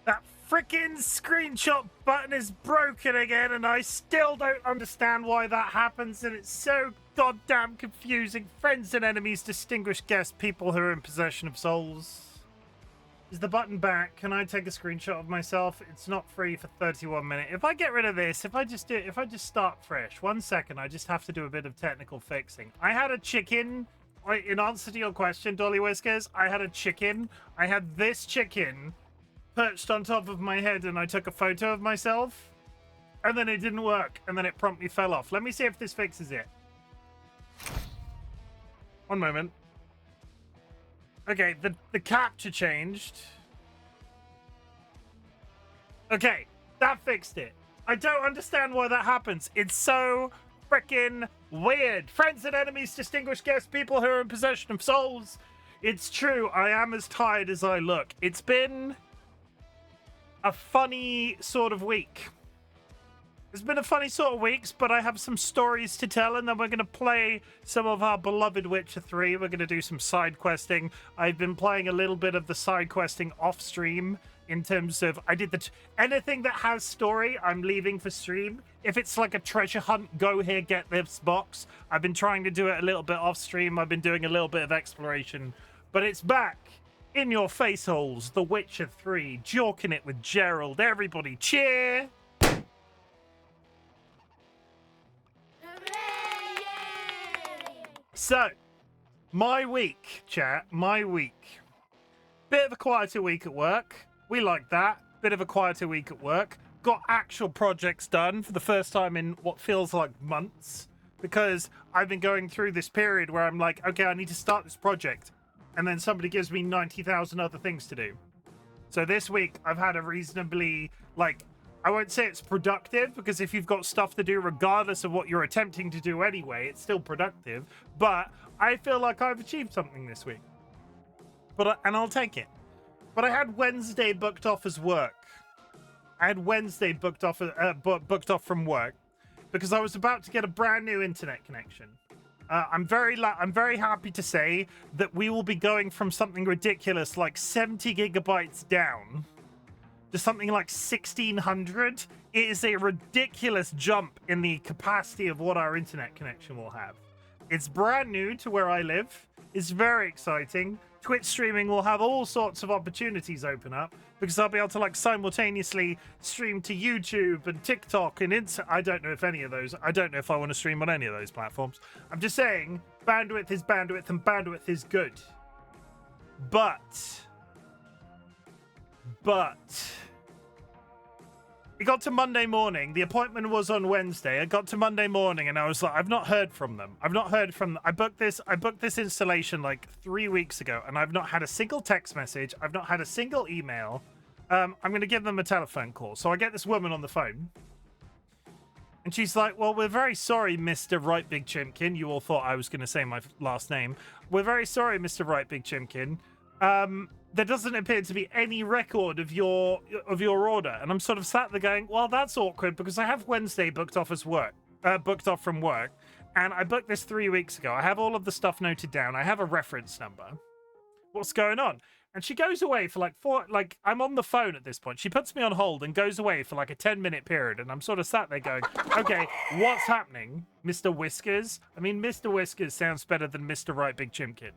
That freaking screenshot button is broken again, and I still don't understand why that happens, and it's so goddamn confusing. Friends and enemies, distinguished guests, people who are in possession of souls. Is the button back? Can I take a screenshot of myself? It's not free for 31 minutes. If I get rid of this, if I just start fresh, 1 second, I just have to do a bit of technical fixing. I had a chicken. In answer to your question, DollyWhiskers, I had a chicken. I had this chicken perched on top of my head, and I took a photo of myself, and then it didn't work, and then it promptly fell off. Let me see if this fixes it. 1 moment. Okay, the capture changed. Okay, that fixed it. I don't understand why that happens. It's so freaking weird. Friends and enemies, distinguished guests, people who are in possession of souls. It's true, I am as tired as I look. It's been a funny sort of week. It's been a funny sort of weeks, but I have some stories to tell, and then we're going to play some of our beloved Witcher 3. We're going to do some side questing. I've been playing a little bit of the side questing off stream in terms of anything that has story, I'm leaving for stream. If it's like a treasure hunt, go here, get this box. I've been trying to do it a little bit off stream. I've been doing a little bit of exploration, but it's back. In your face holes, The Witcher 3, jorking it with Gerald. Everybody cheer! So, my week, chat, my week. Bit of a quieter week at work. We like that. Bit of a quieter week at work. Got actual projects done for the first time in what feels like months. Because I've been going through this period where I'm like, okay, I need to start this project. And then somebody gives me 90,000 other things to do. So this week, I've had a reasonably, I won't say it's productive, because if you've got stuff to do, regardless of what you're attempting to do anyway, it's still productive. But I feel like I've achieved something this week. And I'll take it. But I had Wednesday booked off as work. I had Wednesday booked off from work because I was about to get a brand new internet connection. I'm very happy to say that we will be going from something ridiculous like 70 gigabytes down to something like 1600. It is a ridiculous jump in the capacity of what our internet connection will have. It's brand new to where I live. It's very exciting. Twitch streaming will have all sorts of opportunities open up because I'll be able to simultaneously stream to YouTube and TikTok and I don't know if any of those. I don't know if I want to stream on any of those platforms. I'm just saying bandwidth is bandwidth and bandwidth is good. But it got to Monday morning. The appointment was on Wednesday. I got to Monday morning and I was like, I've not heard from them. I booked this installation like 3 weeks ago and I've not had a single text message. I've not had a single email. I'm going to give them a telephone call. So I get this woman on the phone and she's like, well, we're very sorry, Mr. RightBigChimken. You all thought I was going to say my last name. We're very sorry, Mr. RightBigChimken. There doesn't appear to be any record of your order, and I'm sort of sat there going, well, that's awkward because I have Wednesday booked off from work, and I booked this 3 weeks ago. I have all of the stuff noted down. I have a reference number. What's going on? And she goes away for I'm on the phone at this point. She puts me on hold and goes away for like a 10-minute period, and I'm sort of sat there going, okay, what's happening, Mr. Whiskers? I mean, Mr. Whiskers sounds better than Mr. RightBigChimken.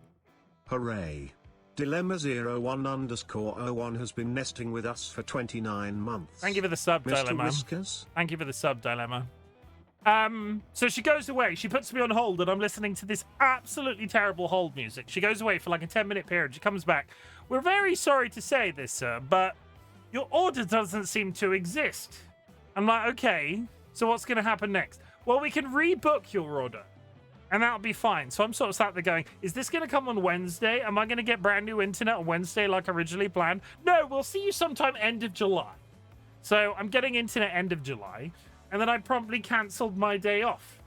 Hooray. Dilemma01_01 has been nesting with us for 29 months. Thank you for the sub, Mr. Dilemma. Whiskers? Thank you for the sub, Dilemma. So she goes away. She puts me on hold, and I'm listening to this absolutely terrible hold music. She goes away for like a 10-minute period. She comes back. We're very sorry to say this, sir, but your order doesn't seem to exist. I'm like, okay, so what's going to happen next? Well, we can rebook your order. And that'll be fine. So I'm sort of sat there going, is this going to come on Wednesday? Am I going to get brand new internet on Wednesday like originally planned? No, we'll see you sometime end of July. So I'm getting internet end of July. And then I promptly cancelled my day off.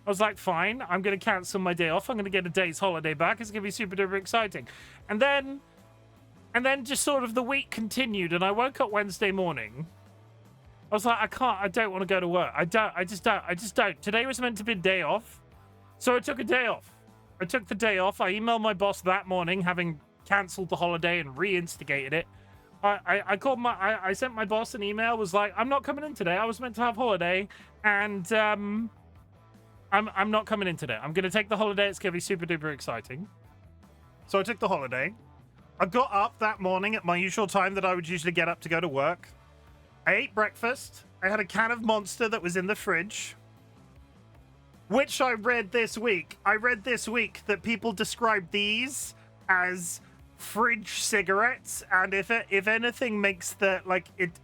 I was like, fine, I'm going to cancel my day off. I'm going to get a day's holiday back. It's going to be super duper exciting. And then just sort of the week continued. And I woke up Wednesday morning. I was like, I don't want to go to work. I just don't. Today was meant to be a day off. So I took a day off. I took the day off. I emailed my boss that morning, having cancelled the holiday and reinstigated it. I called I sent my boss an email, was like, I'm not coming in today. I was meant to have holiday, and I'm not coming in today. I'm gonna take the holiday. It's gonna be super duper exciting. So I took the holiday. I got up that morning at my usual time that I would usually get up to go to work. I ate breakfast. I had a can of Monster that was in the fridge, which I read this week. I read this week that people describe these as fridge cigarettes, and if anything makes the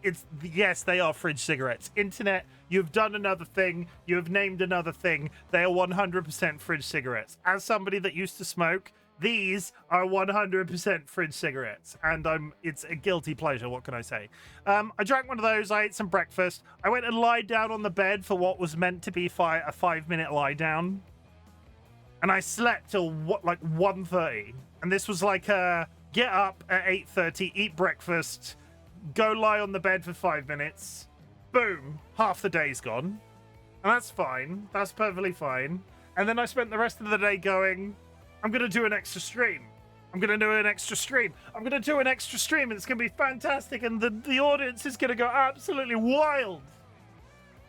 it's yes, they are fridge cigarettes. Internet, you've done another thing. You have named another thing. They are 100% fridge cigarettes. As somebody that used to smoke, these are 100% fridge cigarettes, and it's a guilty pleasure. What can I say? I drank one of those. I ate some breakfast. I went and lied down on the bed for what was meant to be a 5-minute lie down, and I slept till like 1:30. And this was like get up at 8:30, eat breakfast, go lie on the bed for 5 minutes. Boom, half the day's gone, and that's fine. That's perfectly fine. And then I spent the rest of the day going, I'm going to do an extra stream. I'm going to do an extra stream. I'm going to do an extra stream, and it's going to be fantastic, and the audience is going to go absolutely wild.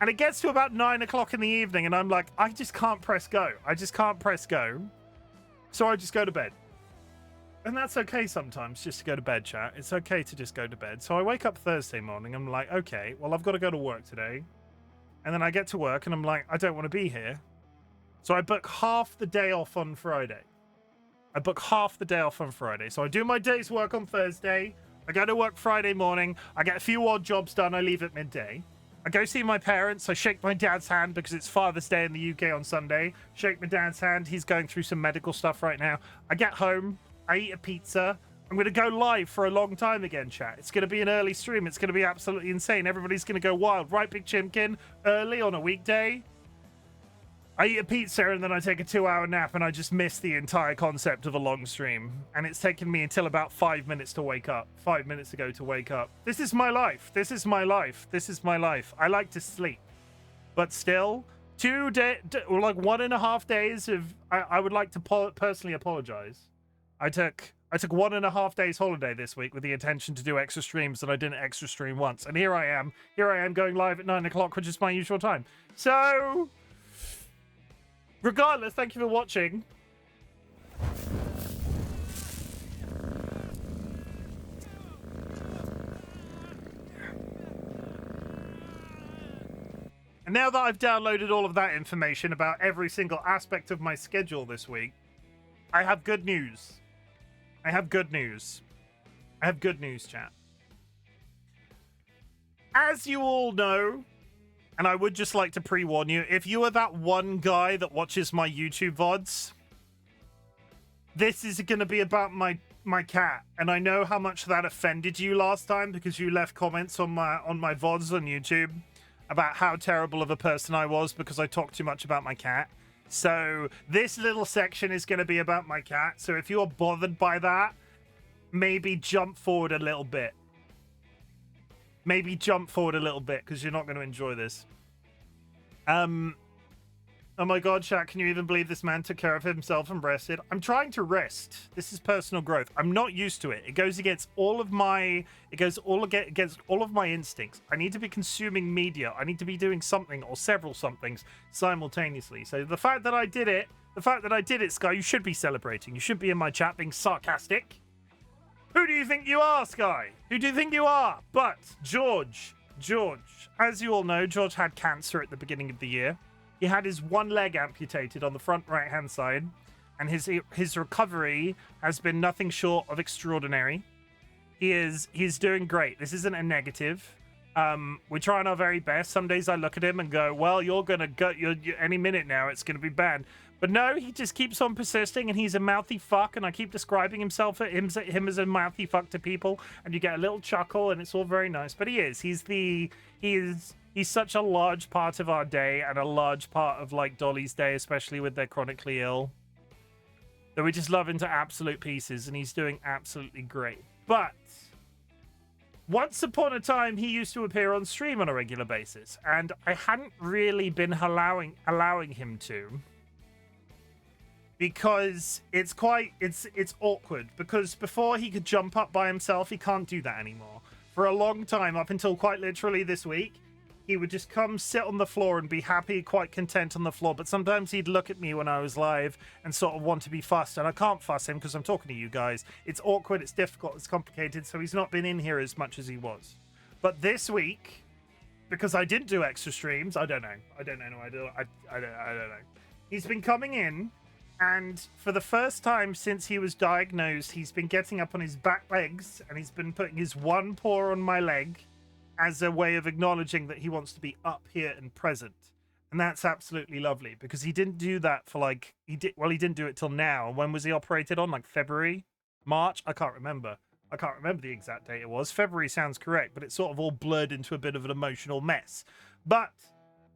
And it gets to about 9 o'clock in the evening, and I'm like, I just can't press go. I just can't press go. So I just go to bed. And that's okay sometimes, just to go to bed, chat. It's okay to just go to bed. So I wake up Thursday morning, I'm like, okay, well, I've got to go to work today. And then I get to work, and I'm like, I don't want to be here. So I book half the day off on Friday. So I do my day's work on Thursday. I go to work Friday morning. I get a few odd jobs done. I leave at midday. I go see my parents. I shake my dad's hand because it's Father's Day in the UK on Sunday. Shake my dad's hand. He's going through some medical stuff right now. I get home. I eat a pizza. I'm going to go live for a long time again, chat. It's going to be an early stream. It's going to be absolutely insane. Everybody's going to go wild. RightBigChimken early on a weekday. I eat a pizza and then I take a 2-hour nap, and I just miss the entire concept of a long stream. And it's taken me until about 5 minutes to wake up. 5 minutes ago to wake up. This is my life. This is my life. This is my life. I like to sleep. But still, 1.5 days of... I would like to personally apologize. I took 1.5 days holiday this week with the intention to do extra streams, and I didn't extra stream once. And here I am going live at 9 o'clock, which is my usual time. So... regardless, thank you for watching. And now that I've downloaded all of that information about every single aspect of my schedule this week, I have good news. I have good news, chat. As you all know, and I would just like to pre-warn you, if you are that one guy that watches my YouTube VODs, this is going to be about my cat. And I know how much that offended you last time because you left comments on my VODs on YouTube about how terrible of a person I was because I talked too much about my cat. So this little section is going to be about my cat. So if you're bothered by that, maybe jump forward a little bit. Maybe jump forward a little bit because you're not going to enjoy this. Oh my god, chat, can you even believe this man took care of himself and rested? I'm trying to rest. This is personal growth. I'm not used to it. It goes against all of my against all of my instincts. I need to be consuming media. I need to be doing something or several somethings simultaneously. So the fact that I did it, Sky, you should be celebrating. You should be in my chat being sarcastic. Who do you think you are, Sky? Who do you think you are? But George, as you all know, George had cancer at the beginning of the year. He had his one leg amputated on the front right-hand side, and his recovery has been nothing short of extraordinary. He's doing great. This isn't a negative. We're trying our very best. Some days I look at him and go, well, you're gonna go any minute now. It's gonna be bad. But no, he just keeps on persisting, and he's a mouthy fuck, and I keep describing him as a mouthy fuck to people, and you get a little chuckle, and it's all very nice. But he is. He's such a large part of our day and a large part of, like, Dolly's day, especially with their chronically ill, that we just love him to absolute pieces, and he's doing absolutely great. But once upon a time, he used to appear on stream on a regular basis, and I hadn't really been allowing him to. because it's awkward, because before he could jump up by himself, he can't do that anymore. For a long time, up until quite literally this week, he would just come sit on the floor and be happy, quite content on the floor. But sometimes he'd look at me when I was live and sort of want to be fussed. And I can't fuss him because I'm talking to you guys. It's awkward, it's difficult, it's complicated. So he's not been in here as much as he was. But this week, because I didn't do extra streams, I don't know. I don't know. He's been coming in, and for the first time since he was diagnosed, he's been getting up on his back legs, and he's been putting his one paw on my leg as a way of acknowledging that he wants to be up here and present. And that's absolutely lovely, because he didn't do that for he didn't do it till now. When was he operated on? Like February? March? I can't remember. I can't remember the exact date it was. February sounds correct, but it's sort of all blurred into a bit of an emotional mess. But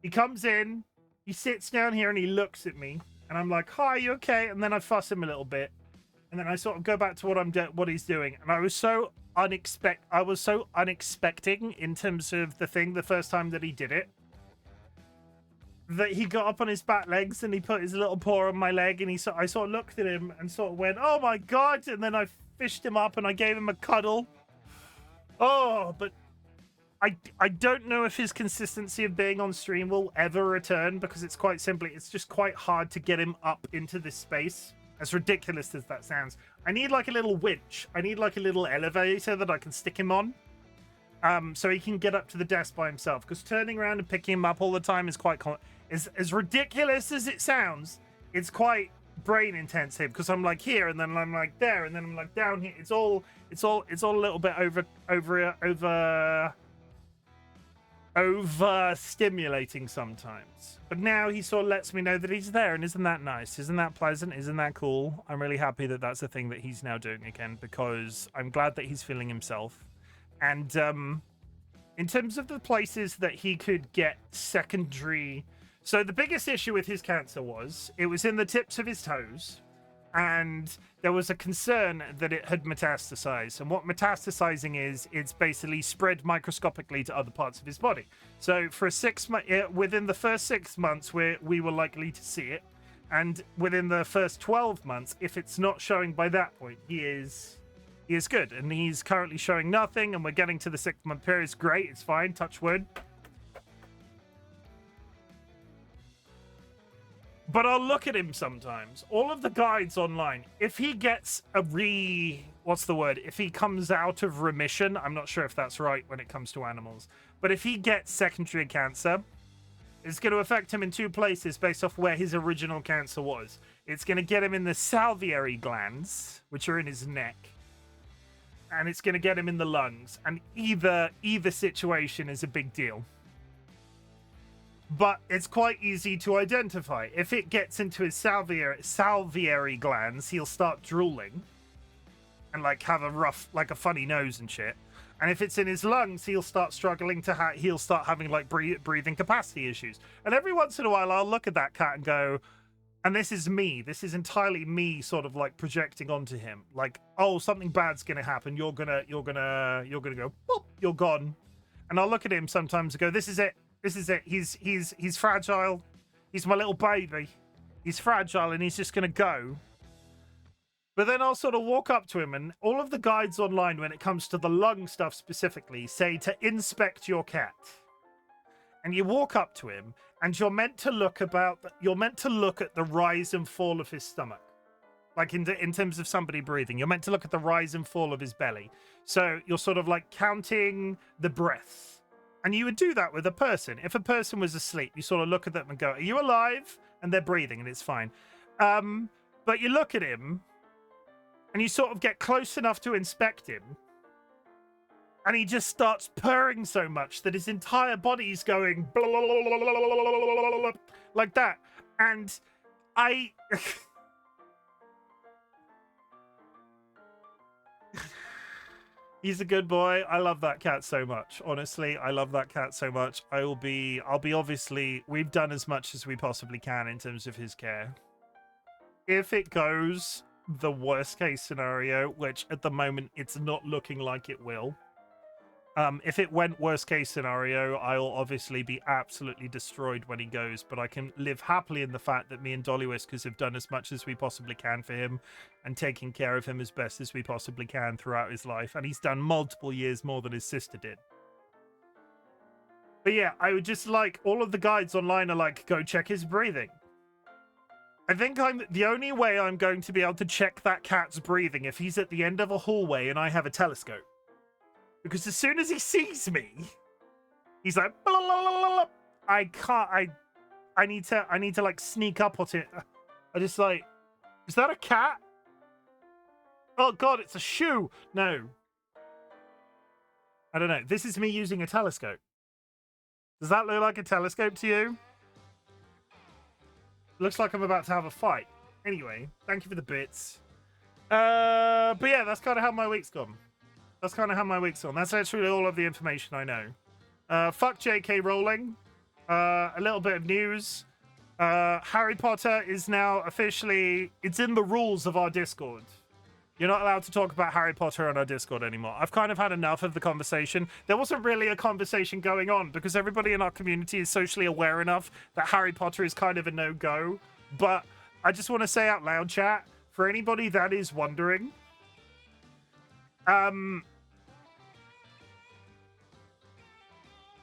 he comes in, he sits down here and he looks at me, and I'm like, "Hi, you okay?" And then I fuss him a little bit, and then I sort of go back to what he's doing. And I was so unexpecting in terms of the first time that he did it, that he got up on his back legs and he put his little paw on my leg, and I sort of looked at him and sort of went, "Oh my god!" And then I fished him up and I gave him a cuddle. Oh, but I don't know if his consistency of being on stream will ever return, because it's quite simply, it's just quite hard to get him up into this space. As ridiculous as that sounds, I need like a little winch. I need like a little elevator that I can stick him on, so he can get up to the desk by himself. Because turning around and picking him up all the time is quite as ridiculous as it sounds. It's quite brain intensive, because I'm like here and then I'm like there and then I'm like down here. It's all a little bit over stimulating sometimes. But now he sort of lets me know that he's there, and isn't that nice? Isn't that pleasant? Isn't that cool? I'm really happy that that's a thing that he's now doing again, because I'm glad that he's feeling himself. And in terms of the places that he could get secondary, so the biggest issue with his cancer was it was in the tips of his toes, and there was a concern that it had metastasized. And what metastasizing is, it's basically spread microscopically to other parts of his body. So for within the first 6 months, we were likely to see it, and within the first 12 months, if it's not showing by that point, he is good. And he's currently showing nothing, and we're getting to the 6-month period. It's great, it's fine, touch wood. But I'll look at him sometimes. All of the guides online, if he gets if he comes out of remission, I'm not sure if that's right when it comes to animals, but if he gets secondary cancer, it's going to affect him in 2 places based off where his original cancer was. It's going to get him in the salivary glands, which are in his neck, and it's going to get him in the lungs. And either situation is a big deal. But it's quite easy to identify. If it gets into his salivary glands, he'll start drooling and have a funny nose and shit. And if it's in his lungs, he'll start struggling he'll start having breathing capacity issues. And every once in a while, I'll look at that cat and go, and this is me. This is entirely me, sort of projecting onto him. Oh, something bad's gonna happen. You're gonna go, boop, you're gone. And I'll look at him sometimes and go, this is it. This is it. He's fragile. He's my little baby. He's fragile, and he's just going to go. But then I'll sort of walk up to him, and all of the guides online, when it comes to the lung stuff specifically, say to inspect your cat. And you walk up to him, and you're meant to look at the rise and fall of his stomach. In terms of somebody breathing, you're meant to look at the rise and fall of his belly. So you're sort of counting the breaths. And you would do that with a person. If a person was asleep, you sort of look at them and go, are you alive? And they're breathing, and it's fine. But you look at him, and you sort of get close enough to inspect him, and he just starts purring so much that his entire body's going like that. And he's a good boy. I love that cat so much. Honestly, I love that cat so much. I'll be obviously, we've done as much as we possibly can in terms of his care. If it goes the worst case scenario, which at the moment it's not looking like it will, If it went worst case scenario, I'll obviously be absolutely destroyed when he goes, but I can live happily in the fact that me and DollyWhiskers have done as much as we possibly can for him and taking care of him as best as we possibly can throughout his life. And he's done multiple years more than his sister did. But yeah, I would just like, all of the guides online are like, go check his breathing. I think the only way I'm going to be able to check that cat's breathing if he's at the end of a hallway and I have a telescope. Because as soon as he sees me, he's like, blah, blah, blah, blah. I can't, I need to like sneak up on it. I just like, is that a cat? Oh God, it's a shoe. No. I don't know. This is me using a telescope. Does that look like a telescope to you? Looks like I'm about to have a fight. Anyway, thank you for the bits. But yeah, that's kind of how my week's gone. That's kind of how my week's gone. That's actually all of the information I know. Fuck J.K. Rowling. A little bit of news. Harry Potter is now officially... It's in the rules of our Discord. You're not allowed to talk about Harry Potter on our Discord anymore. I've kind of had enough of the conversation. There wasn't really a conversation going on because everybody in our community is socially aware enough that Harry Potter is kind of a no-go. But I just want to say out loud, chat, for anybody that is wondering...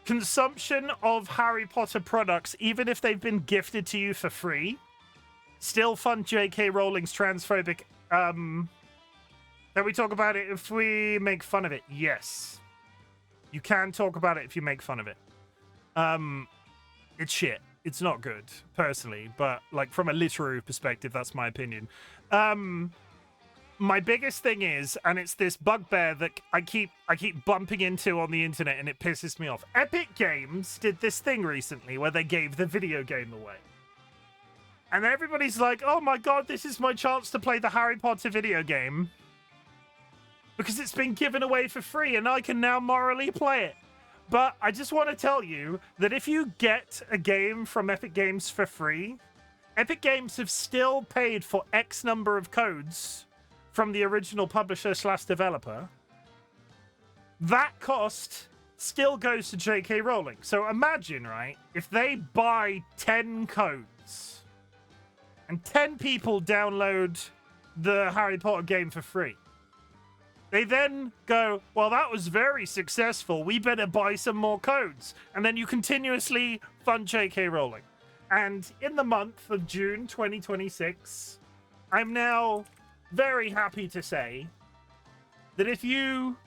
Consumption of Harry Potter products, even if they've been gifted to you for free, still fund J.K. Rowling's transphobic, Can we talk about it if we make fun of it? Yes. You can talk about it if you make fun of it. It's shit. It's not good, personally, but like from a literary perspective, that's my opinion. My biggest thing is, and it's this bugbear that I keep bumping into on the internet and it pisses me off. Epic Games did this thing recently where they gave the video game away. And everybody's like, oh my God, this is my chance to play the Harry Potter video game. Because it's been given away for free and I can now morally play it. But I just want to tell you that if you get a game from Epic Games for free, Epic Games have still paid for X number of codes from the original publisher / developer. That cost still goes to J.K. Rowling. So imagine, right, if they buy 10 codes and 10 people download the Harry Potter game for free. They then go, well, that was very successful. We better buy some more codes. And then you continuously fund J.K. Rowling. And in the month of June 2026, I'm now very happy to say that if you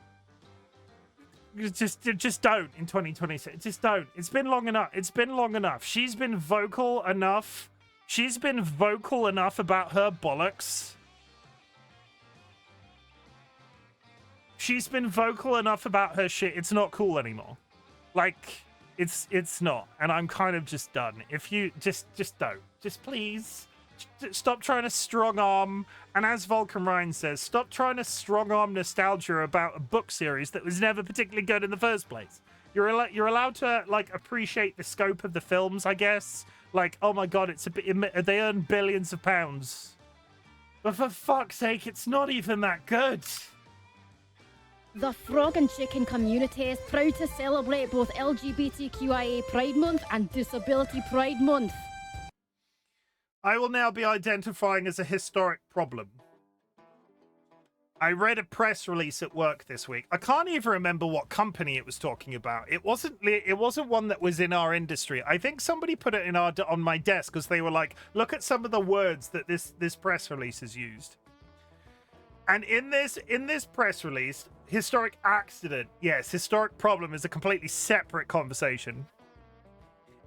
just don't in 2026, just don't. It's been long enough. It's been long enough. She's been vocal enough. She's been vocal enough about her bollocks. She's been vocal enough about her shit. It's not cool anymore. Like, it's not. And I'm kind of just done. If you just don't. Just please stop trying to strong arm. And as Vulcan Ryan says, stop trying to strong arm nostalgia about a book series that was never particularly good in the first place. You're allowed to like appreciate the scope of the films, I guess. Like, oh my God, they earn billions of pounds. But for fuck's sake, it's not even that good. The Frog and Chicken community is proud to celebrate both LGBTQIA Pride Month and Disability Pride Month. I will now be identifying as a historic problem. I read a press release at work this week. I can't even remember what company it was talking about. It wasn't one that was in our industry. I think somebody put it on my desk because they were like, look at some of the words that this press release has used. And in this press release, historic accident. Yes, historic problem is a completely separate conversation.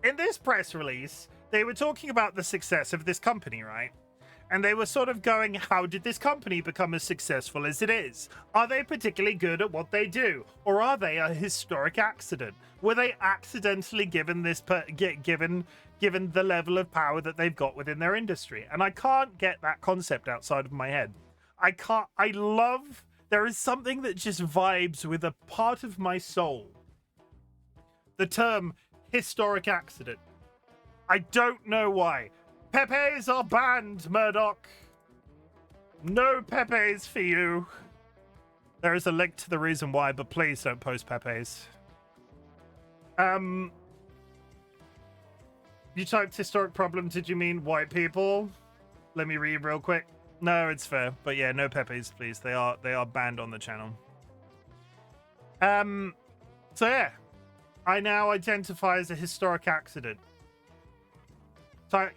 In this press release, they were talking about the success of this company, right? And they were sort of going, how did this company become as successful as it is? Are they particularly good at what they do? Or are they a historic accident? Were they accidentally given given the level of power that they've got within their industry? And I can't get that concept outside of my head. There is something that just vibes with a part of my soul. The term historic accident. I don't know why. Pepes are banned, Murdoch. No Pepes for you. There is a link to the reason why, but please don't post Pepe's. You typed historic problem. Did you mean white people? Let me read real quick. No, it's fair. But yeah, no Pepe's, please. They are banned on the channel. So yeah. I now identify as a historic accident.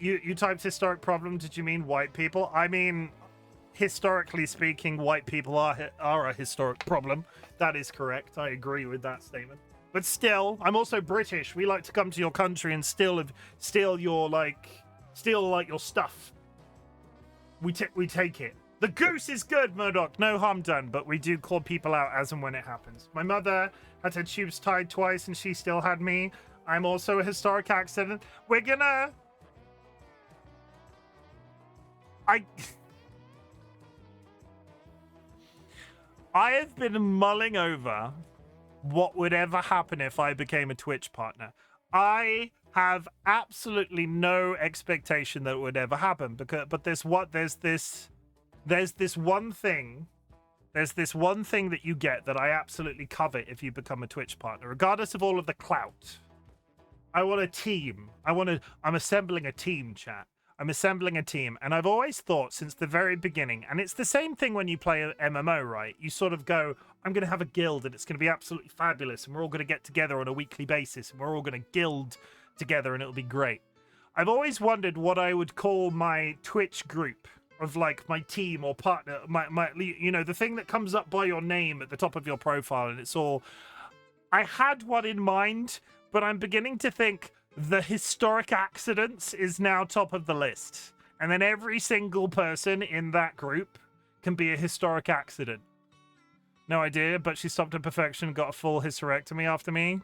You typed historic problem. Did you mean white people? I mean, historically speaking, white people are a historic problem. That is correct. I agree with that statement. But still, I'm also British. We like to come to your country and steal your your stuff. We take it. The goose is good, Murdoch. No harm done, but we do call people out as and when it happens. My mother had her tubes tied twice and she still had me. I'm also a historic accident. We're gonna... I have been mulling over what would ever happen if I became a Twitch partner. I have absolutely no expectation that it would ever happen, but there's this one thing that you get that I absolutely covet if you become a Twitch partner, regardless of all of the clout. I want a team. I'm assembling a team, chat. I'm assembling a team, and I've always thought since the very beginning, and it's the same thing when you play an MMO, right? You sort of go, I'm going to have a guild, and it's going to be absolutely fabulous, and we're all going to get together on a weekly basis, and we're all going to guild together, and it'll be great. I've always wondered what I would call my Twitch group of, like, my team or partner, my you know, the thing that comes up by your name at the top of your profile, and it's all... I had one in mind, but I'm beginning to think... The historic accidents is now top of the list. And then every single person in that group can be a historic accident. No idea, but she stopped at perfection and got a full hysterectomy after me.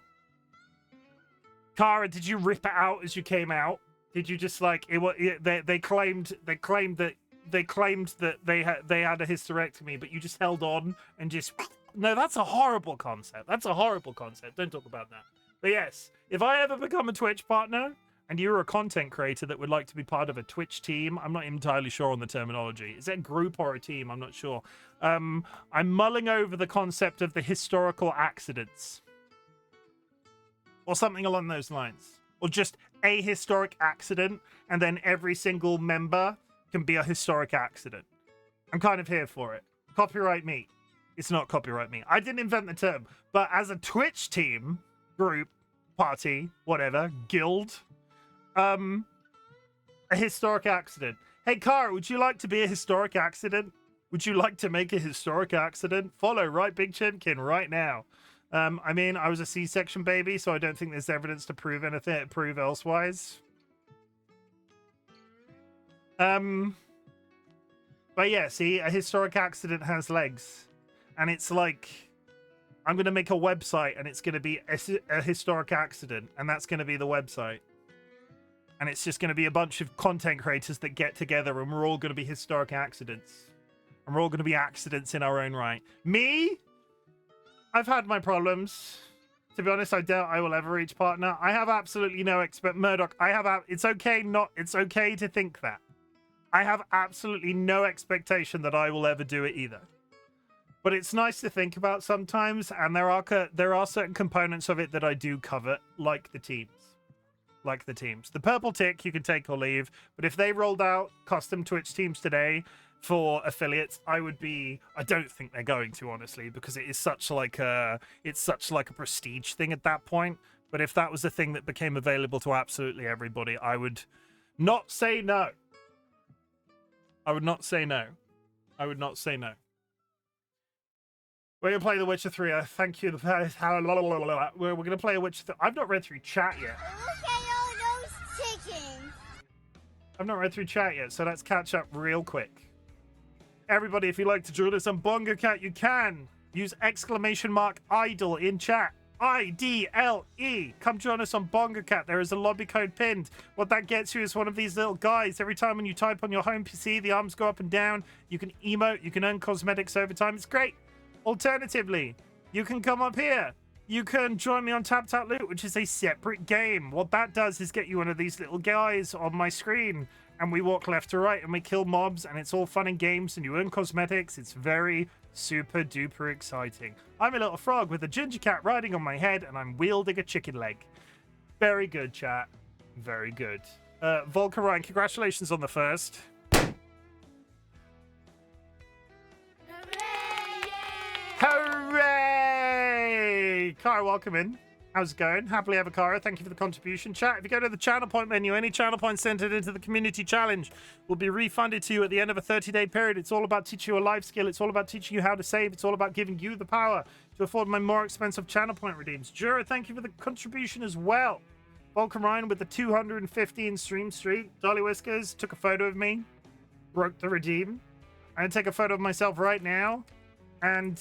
Kara, did you rip it out as you came out? Did you just like they claimed that they had a hysterectomy, but you just held on and just... No, that's a horrible concept. That's a horrible concept. Don't talk about that. But yes, if I ever become a Twitch partner and you're a content creator that would like to be part of a Twitch team, I'm not entirely sure on the terminology. Is it a group or a team? I'm not sure. I'm mulling over the concept of the historical accidents. Or something along those lines. Or just a historic accident, and then every single member can be a historic accident. I'm kind of here for it. Copyright me. It's not copyright me. I didn't invent the term. But as a Twitch team... group, party, whatever, guild, a historic accident. Hey, Kara, would you like to be a historic accident? Would you like to make a historic accident? Follow RightBigChimken right now. I mean, I was a C-section baby, so I don't think there's evidence to prove anything, prove elsewise. But yeah, see, a historic accident has legs. And it's like... I'm going to make a website and it's going to be a historic accident, and that's going to be the website. And it's just going to be a bunch of content creators that get together, and we're all going to be historic accidents. And we're all going to be accidents in our own right. Me? I've had my problems. To be honest, I doubt I will ever reach partner. I have absolutely no Murdoch, it's okay to think that. I have absolutely no expectation that I will ever do it either. But it's nice to think about sometimes, and there are certain components of it that I do covet, like the teams. Like the teams. The purple tick you can take or leave, but if they rolled out custom Twitch teams today for affiliates, I don't think they're going to, honestly, because it is such like a prestige thing at that point. But if that was a thing that became available to absolutely everybody, I would not say no. I would not say no. I would not say no. We're going to play The Witcher 3. Thank you. We're going to play a Witcher 3. I've not read through chat yet. Look at all those chickens. I've not read through chat yet, so let's catch up real quick. Everybody, if you'd like to join us on BongoCat, you can. Use !idle in chat. IDLE. Come join us on BongoCat. There is a lobby code pinned. What that gets you is one of these little guys. Every time when you type on your home PC, the arms go up and down. You can emote. You can earn cosmetics over time. It's great. Alternatively, you can come up here. You can join me on Tap Loot, which is a separate game. What that does is get you one of these little guys on my screen, and we walk left to right and we kill mobs and it's all fun and games and you earn cosmetics. It's very super duper exciting. I'm a little frog with a ginger cat riding on my head and I'm wielding a chicken leg. Very good, chat. Very good. Volker Ryan, congratulations on the first. Hooray! Kara, welcome in. How's it going? Happily ever, Kara. Thank you for the contribution. Chat, if you go to the channel point menu, any channel points entered into the community challenge will be refunded to you at the end of a 30-day period. It's all about teaching you a life skill. It's all about teaching you how to save. It's all about giving you the power to afford my more expensive channel point redeems. Jura, thank you for the contribution as well. Volker Ryan with the 215 stream streak. DollyWhiskers took a photo of me. Broke the redeem. I'm going to take a photo of myself right now. And,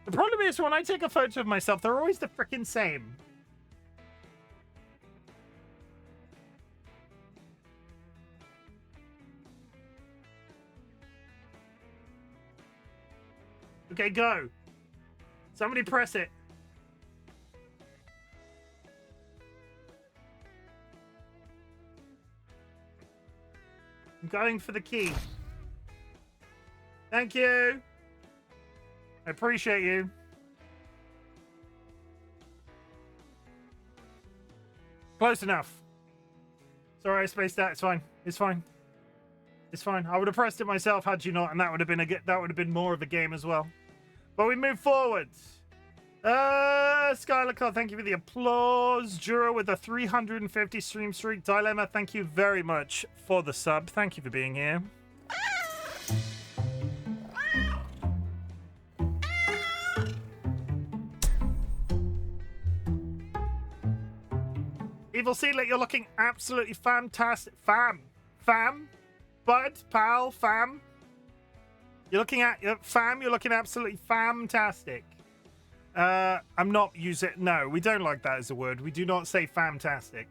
the problem is, when I take a photo of myself, they're always the frickin' same. Okay, go. Somebody press it. I'm going for the key. Thank you. I appreciate you. Close enough. Sorry, I spaced that. It's fine. It's fine. It's fine. I would have pressed it myself had you not, and that would have been more of a game as well. But we move forward. Skylar Cole, thank you for the applause. Jura with a 350 stream streak. Dilemma, thank you very much for the sub. Thank you for being here. Evil Seedlet, you're looking absolutely fantastic. Fam. Bud, pal, fam. You're looking absolutely fantastic. I'm not using... No, we don't like that as a word. We do not say fantastic.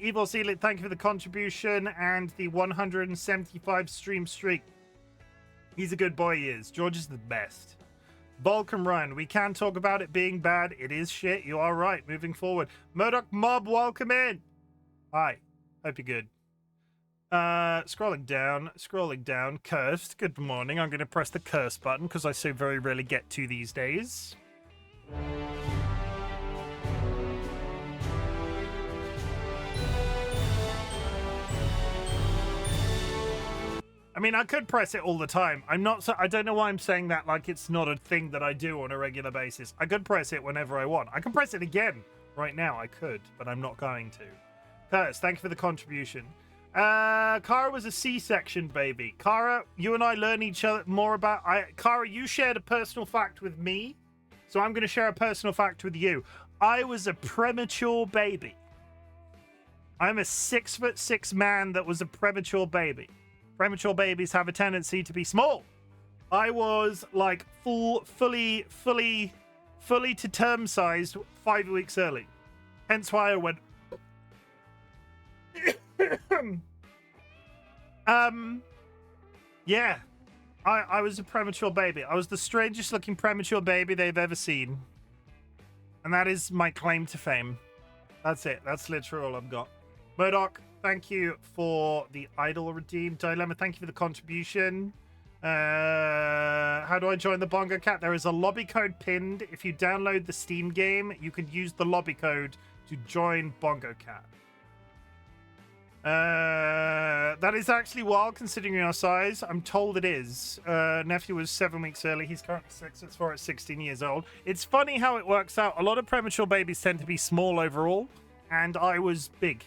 Evil Seedlet, thank you for the contribution and the 175 stream streak. He's a good boy, he is. George is the best. Vulcan Run, we can talk about it being bad. It is shit. You are right. Moving forward. Murdoch Mob, welcome in. Hi. Hope you're good. Scrolling down. Cursed. Good morning. I'm going to press the curse button because I so very rarely get to these days. I mean, I could press it all the time. I don't know why I'm saying that like it's not a thing that I do on a regular basis. I could press it whenever I want. I can press it again right now. I could, but I'm not going to. Curse, thank you for the contribution. Kara was a C-section baby. Kara, you and I learn each other more about... Kara, you shared a personal fact with me, so I'm going to share a personal fact with you. I was a premature baby. I'm a 6'6" man that was a premature baby. Premature babies have a tendency to be small. I was like fully to term sized 5 weeks early. Hence why I went. Yeah. I was a premature baby. I was the strangest looking premature baby they've ever seen. And that is my claim to fame. That's it. That's literally all I've got. Murdoch, thank you for the idol redeem. Dilemma, thank you for the contribution. How do I join the Bongo Cat? There is a lobby code pinned. If you download the Steam game, you can use the lobby code to join Bongo Cat. That is actually wild considering your size. I'm told it is. Nephew was 7 weeks early. He's currently 6'4" at 16 years old. It's funny how it works out. A lot of premature babies tend to be small overall, and I was big.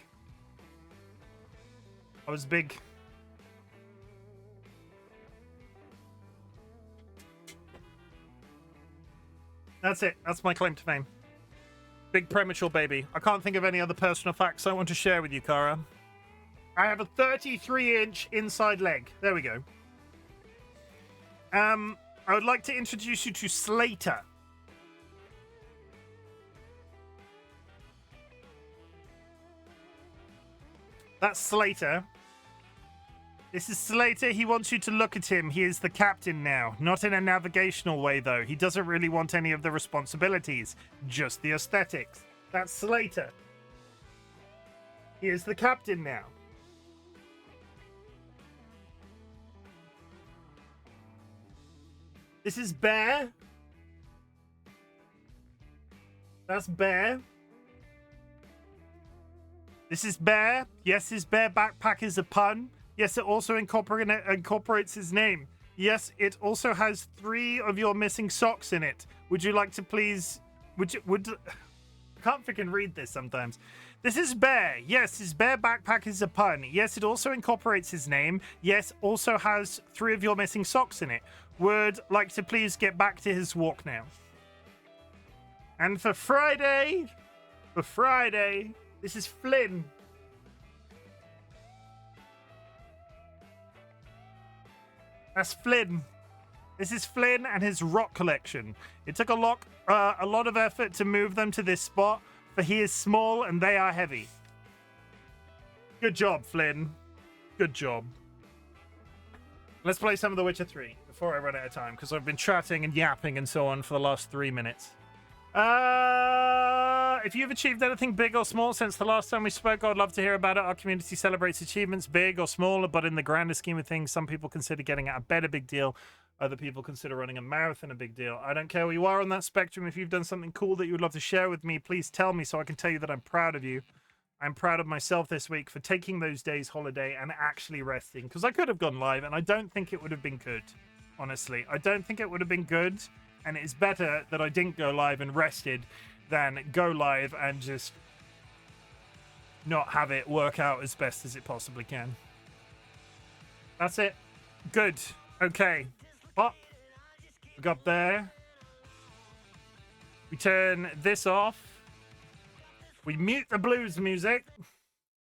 I was big. That's it. That's my claim to fame. Big premature baby. I can't think of any other personal facts I want to share with you, Kara. I have a 33-inch inside leg. There we go. I would like to introduce you to Slater. That's Slater. This is Slater. He wants you to look at him. He is the captain now. Not in a navigational way, though. He doesn't really want any of the responsibilities. Just the aesthetics. That's Slater. He is the captain now. This is Bear. That's Bear. This is Bear. Yes, his bear backpack is a pun. Yes, it also incorporates his name. Yes, it also has 3 of your missing socks in it. Would you like to please... I can't freaking read this sometimes. This is Bear. Yes, his bear backpack is a pun. Yes, it also incorporates his name. Yes, also has 3 of your missing socks in it. Would like to please get back to his walk now. And for Friday, this is Flynn. That's Flynn. This is Flynn and his rock collection. It took a lot of effort to move them to this spot, for he is small and they are heavy. Good job, Flynn. Good job. Let's play some of The Witcher 3 before I run out of time, because I've been chatting and yapping and so on for the last 3 minutes. If you've achieved anything big or small since the last time we spoke, I'd love to hear about it. Our community celebrates achievements, big or small, but in the grander scheme of things, some people consider getting out of bed a big deal. Other people consider running a marathon a big deal. I don't care where you are on that spectrum. If you've done something cool that you would love to share with me, please tell me so I can tell you that I'm proud of you. I'm proud of myself this week for taking those days holiday and actually resting, because I could have gone live and I don't think it would have been good. Honestly, I don't think it would have been good, and it's better that I didn't go live and rested than go live and just not have it work out as best as it possibly can. That's it. Good. Okay. Pop. We got there. We turn this off. We mute the blues music.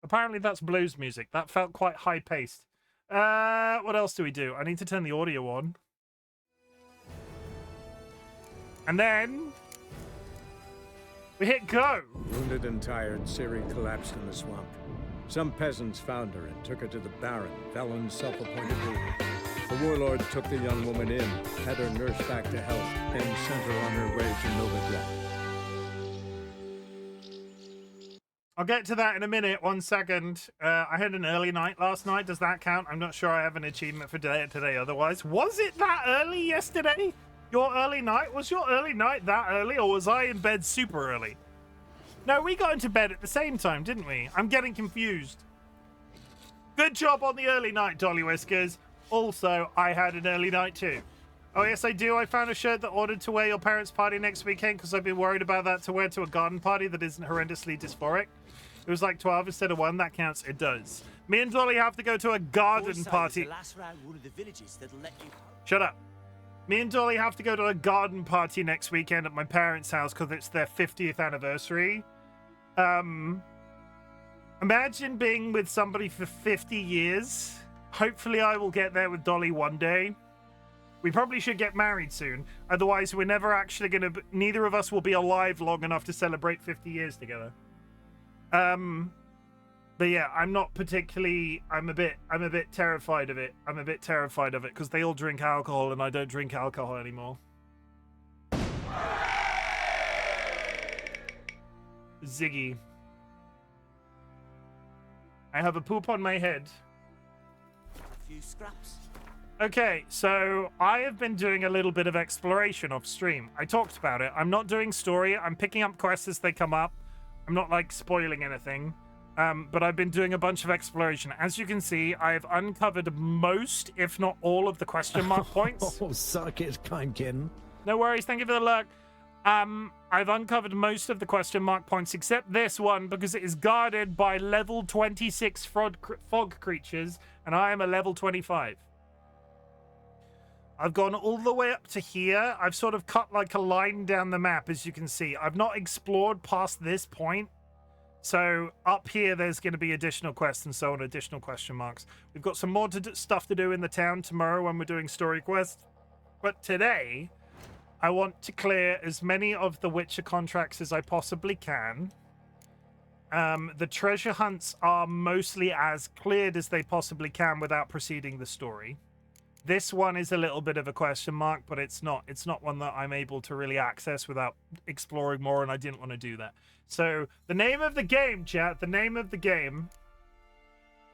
Apparently that's blues music. That felt quite high-paced. What else do we do? I need to turn the audio on. And then we hit go. Wounded and tired, Ciri collapsed in the swamp. Some peasants found her and took her to the Baron, Velen's self-appointed ruler. The warlord took the young woman in, had her nursed back to health, and sent her on her way to Novigrad. I'll get to that in a minute. 1 second. I had an early night last night. Does that count? I'm not sure I have an achievement for today otherwise. Was it that early yesterday? Your early night? Was your early night that early, or was I in bed super early? No, we got into bed at the same time, didn't we? I'm getting confused. Good job on the early night, DollyWhiskers. Also, I had an early night too. Oh, yes, I do. I found a shirt that ordered to wear your parents' party next weekend because I've been worried about that to wear to a garden party that isn't horrendously dysphoric. It was like 12 instead of 1. That counts. It does. Me and Dolly have to go to a garden party. Shut up. Me and Dolly have to go to a garden party next weekend at my parents' house because it's their 50th anniversary. Imagine being with somebody for 50 years. Hopefully I will get there with Dolly one day. We probably should get married soon. Otherwise, we're never actually going to... Neither of us will be alive long enough to celebrate 50 years together. But yeah, I'm not particularly... I'm a bit terrified of it. I'm a bit terrified of it because they all drink alcohol and I don't drink alcohol anymore. Ziggy. I have a poop on my head. Few scraps. Okay, so I have been doing a little bit of exploration off stream. I talked about it. I'm not doing story. I'm picking up quests as they come up. I'm not like spoiling anything. But I've been doing a bunch of exploration. As you can see, I've uncovered most, if not all, of the question mark points. Oh, suck it, Chimken. No worries. Thank you for the luck. I've uncovered most of the question mark points except this one because it is guarded by level 26 fog creatures, and I am a level 25. I've gone all the way up to here. I've sort of cut like a line down the map, as you can see. I've not explored past this point. So up here, there's going to be additional quests and so on, additional question marks. We've got some more stuff to do in the town tomorrow when we're doing story quests. But today, I want to clear as many of the Witcher contracts as I possibly can. The treasure hunts are mostly as cleared as they possibly can without proceeding the story. This one is a little bit of a question mark, but it's not one that I'm able to really access without exploring more, and I didn't want to do that. So the name of the game, chat, the name of the game.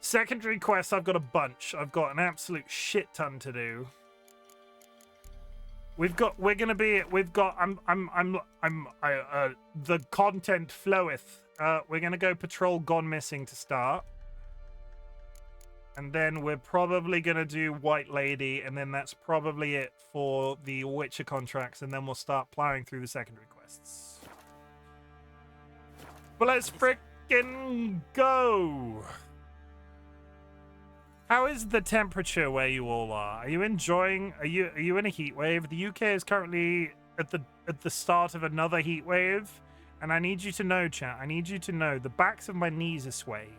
Secondary quests, I've got a bunch. I've got an absolute shit ton to do. The content floweth. We're gonna go patrol Gone Missing to start. And then we're probably going to do White Lady, and then that's probably it for the Witcher contracts, and then we'll start plowing through the secondary quests. But let's frickin' go! How is the temperature where you all are? Are you enjoying... Are you in a heat wave? The UK is currently at the start of another heat wave, and I need you to know, chat, I need you to know, the backs of my knees are swaying.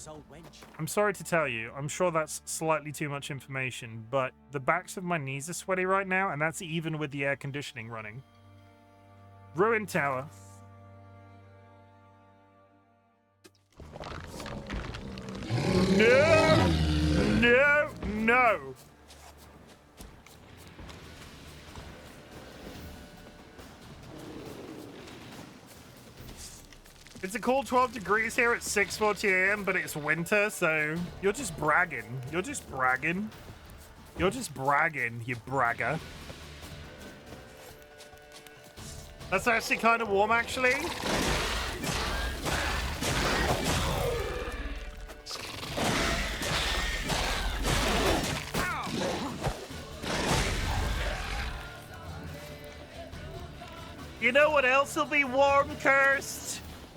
Old wench. I'm sorry to tell you, I'm sure that's slightly too much information, but the backs of my knees are sweaty right now, and that's even with the air conditioning running. Ruined Tower. No! No! No! It's a cool 12 degrees here at 6:40 a.m., but it's winter, so you're just bragging. You're just bragging. You're just bragging, you bragger. That's actually kind of warm, actually. You know what else will be warm, Cursed?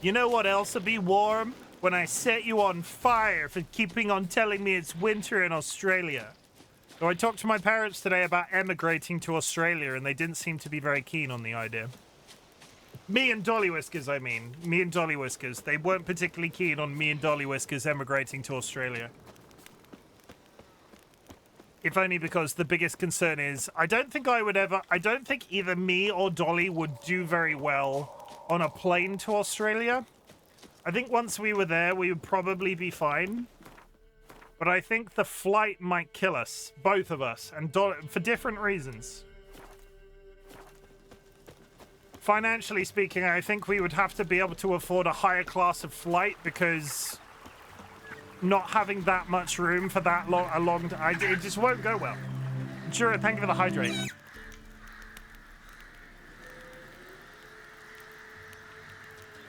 You know what else will be warm? When I set you on fire for keeping on telling me it's winter in Australia. So I talked to my parents today about emigrating to Australia, and they didn't seem to be very keen on the idea. Me and DollyWhiskers, I mean. Me and DollyWhiskers. They weren't particularly keen on me and DollyWhiskers emigrating to Australia. If only because the biggest concern is, I don't think either me or Dolly would do very well on a plane to Australia. I think once we were there, we would probably be fine. But I think the flight might kill us, both of us, and for different reasons. Financially speaking, I think we would have to be able to afford a higher class of flight, because not having that much room for that long, it just won't go well. Sure, thank you for the hydrate.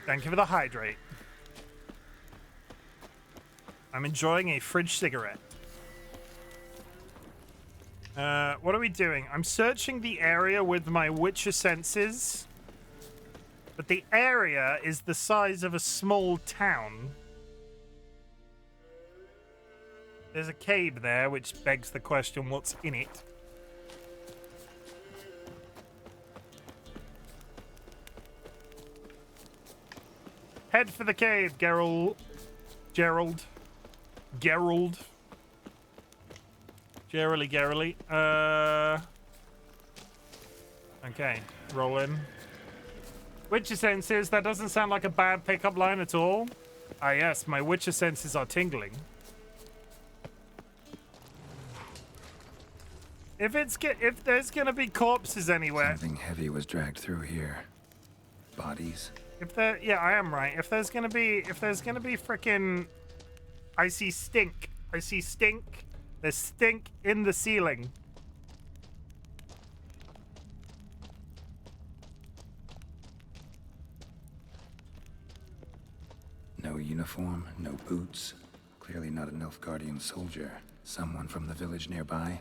Thank you for the hydrate. I'm enjoying a fridge cigarette. What are we doing? I'm searching the area with my Witcher senses. But the area is the size of a small town. There's a cave there, which begs the question, what's in it? Head for the cave, Gerald. Gerald. Gerally. Okay, roll in. Witcher senses, that doesn't sound like a bad pickup line at all. Ah yes, my Witcher senses are tingling. If there's gonna be corpses anywhere. Something heavy was dragged through here. Bodies. Yeah, I am right. If there's gonna be frickin', I see stink. There's stink in the ceiling. No uniform, no boots. Clearly not a Nilfgaardian soldier. Someone from the village nearby.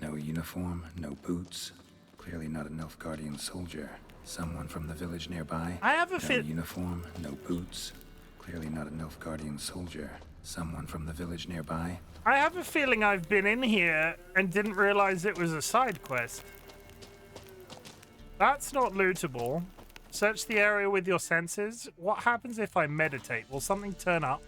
No uniform, no boots. Clearly not a Nilfgaardian soldier. Someone from the village nearby. I have a No uniform, no boots. Clearly not a Nilfgaardian soldier. Someone from the village nearby. I have a feeling I've been in here and didn't realize it was a side quest. That's not lootable. Search the area with your senses. What happens if I meditate? Will something turn up?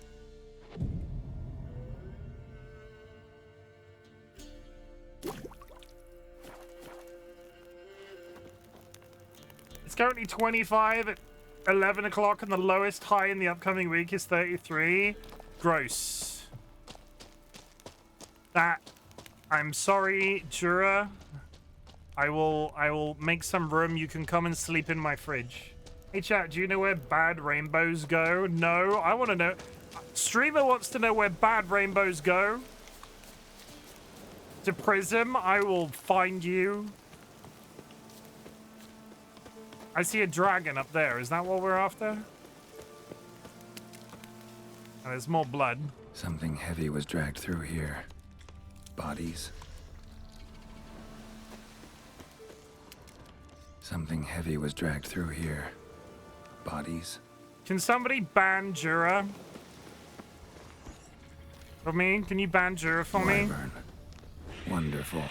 It's currently 25 at 11 o'clock, and the lowest high in the upcoming week is 33. Gross. That... I'm sorry, Jura. I will make some room. You can come and sleep in my fridge. Hey, chat, do you know where bad rainbows go? No, I want to know. Streamer wants to know where bad rainbows go. To Prism, I will find you. I see a dragon up there. Is that what we're after? And there's more blood. Something heavy was dragged through here. Bodies. Something heavy was dragged through here. Bodies. Can somebody ban Jura? For me? Can you ban Jura for me? Wyvern. Wonderful.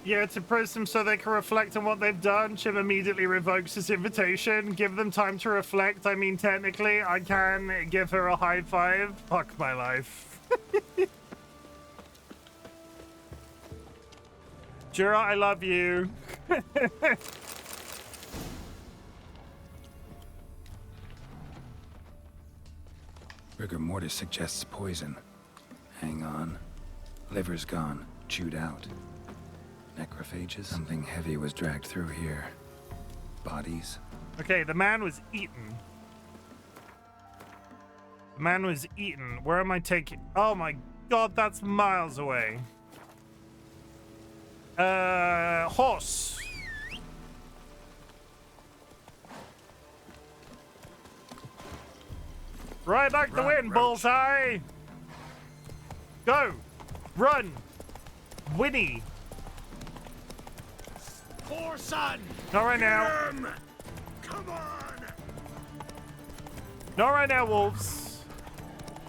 Yeah, to Prism so they can reflect on what they've done. Chim immediately revokes his invitation. Give them time to reflect. I mean, technically, I can give her a high five. Fuck my life. Jura, I love you. Rigor mortis suggests poison. Hang on. Liver's gone. Chewed out. Necrophages. Something heavy was dragged through here. Bodies. Okay, the man was eaten. The man was eaten. Where am I taking? Oh my god, that's miles away. Horse. Right back the wind, bullseye. Go. Run. Winnie. Poor son! Not right now. Come on! Not right now, wolves.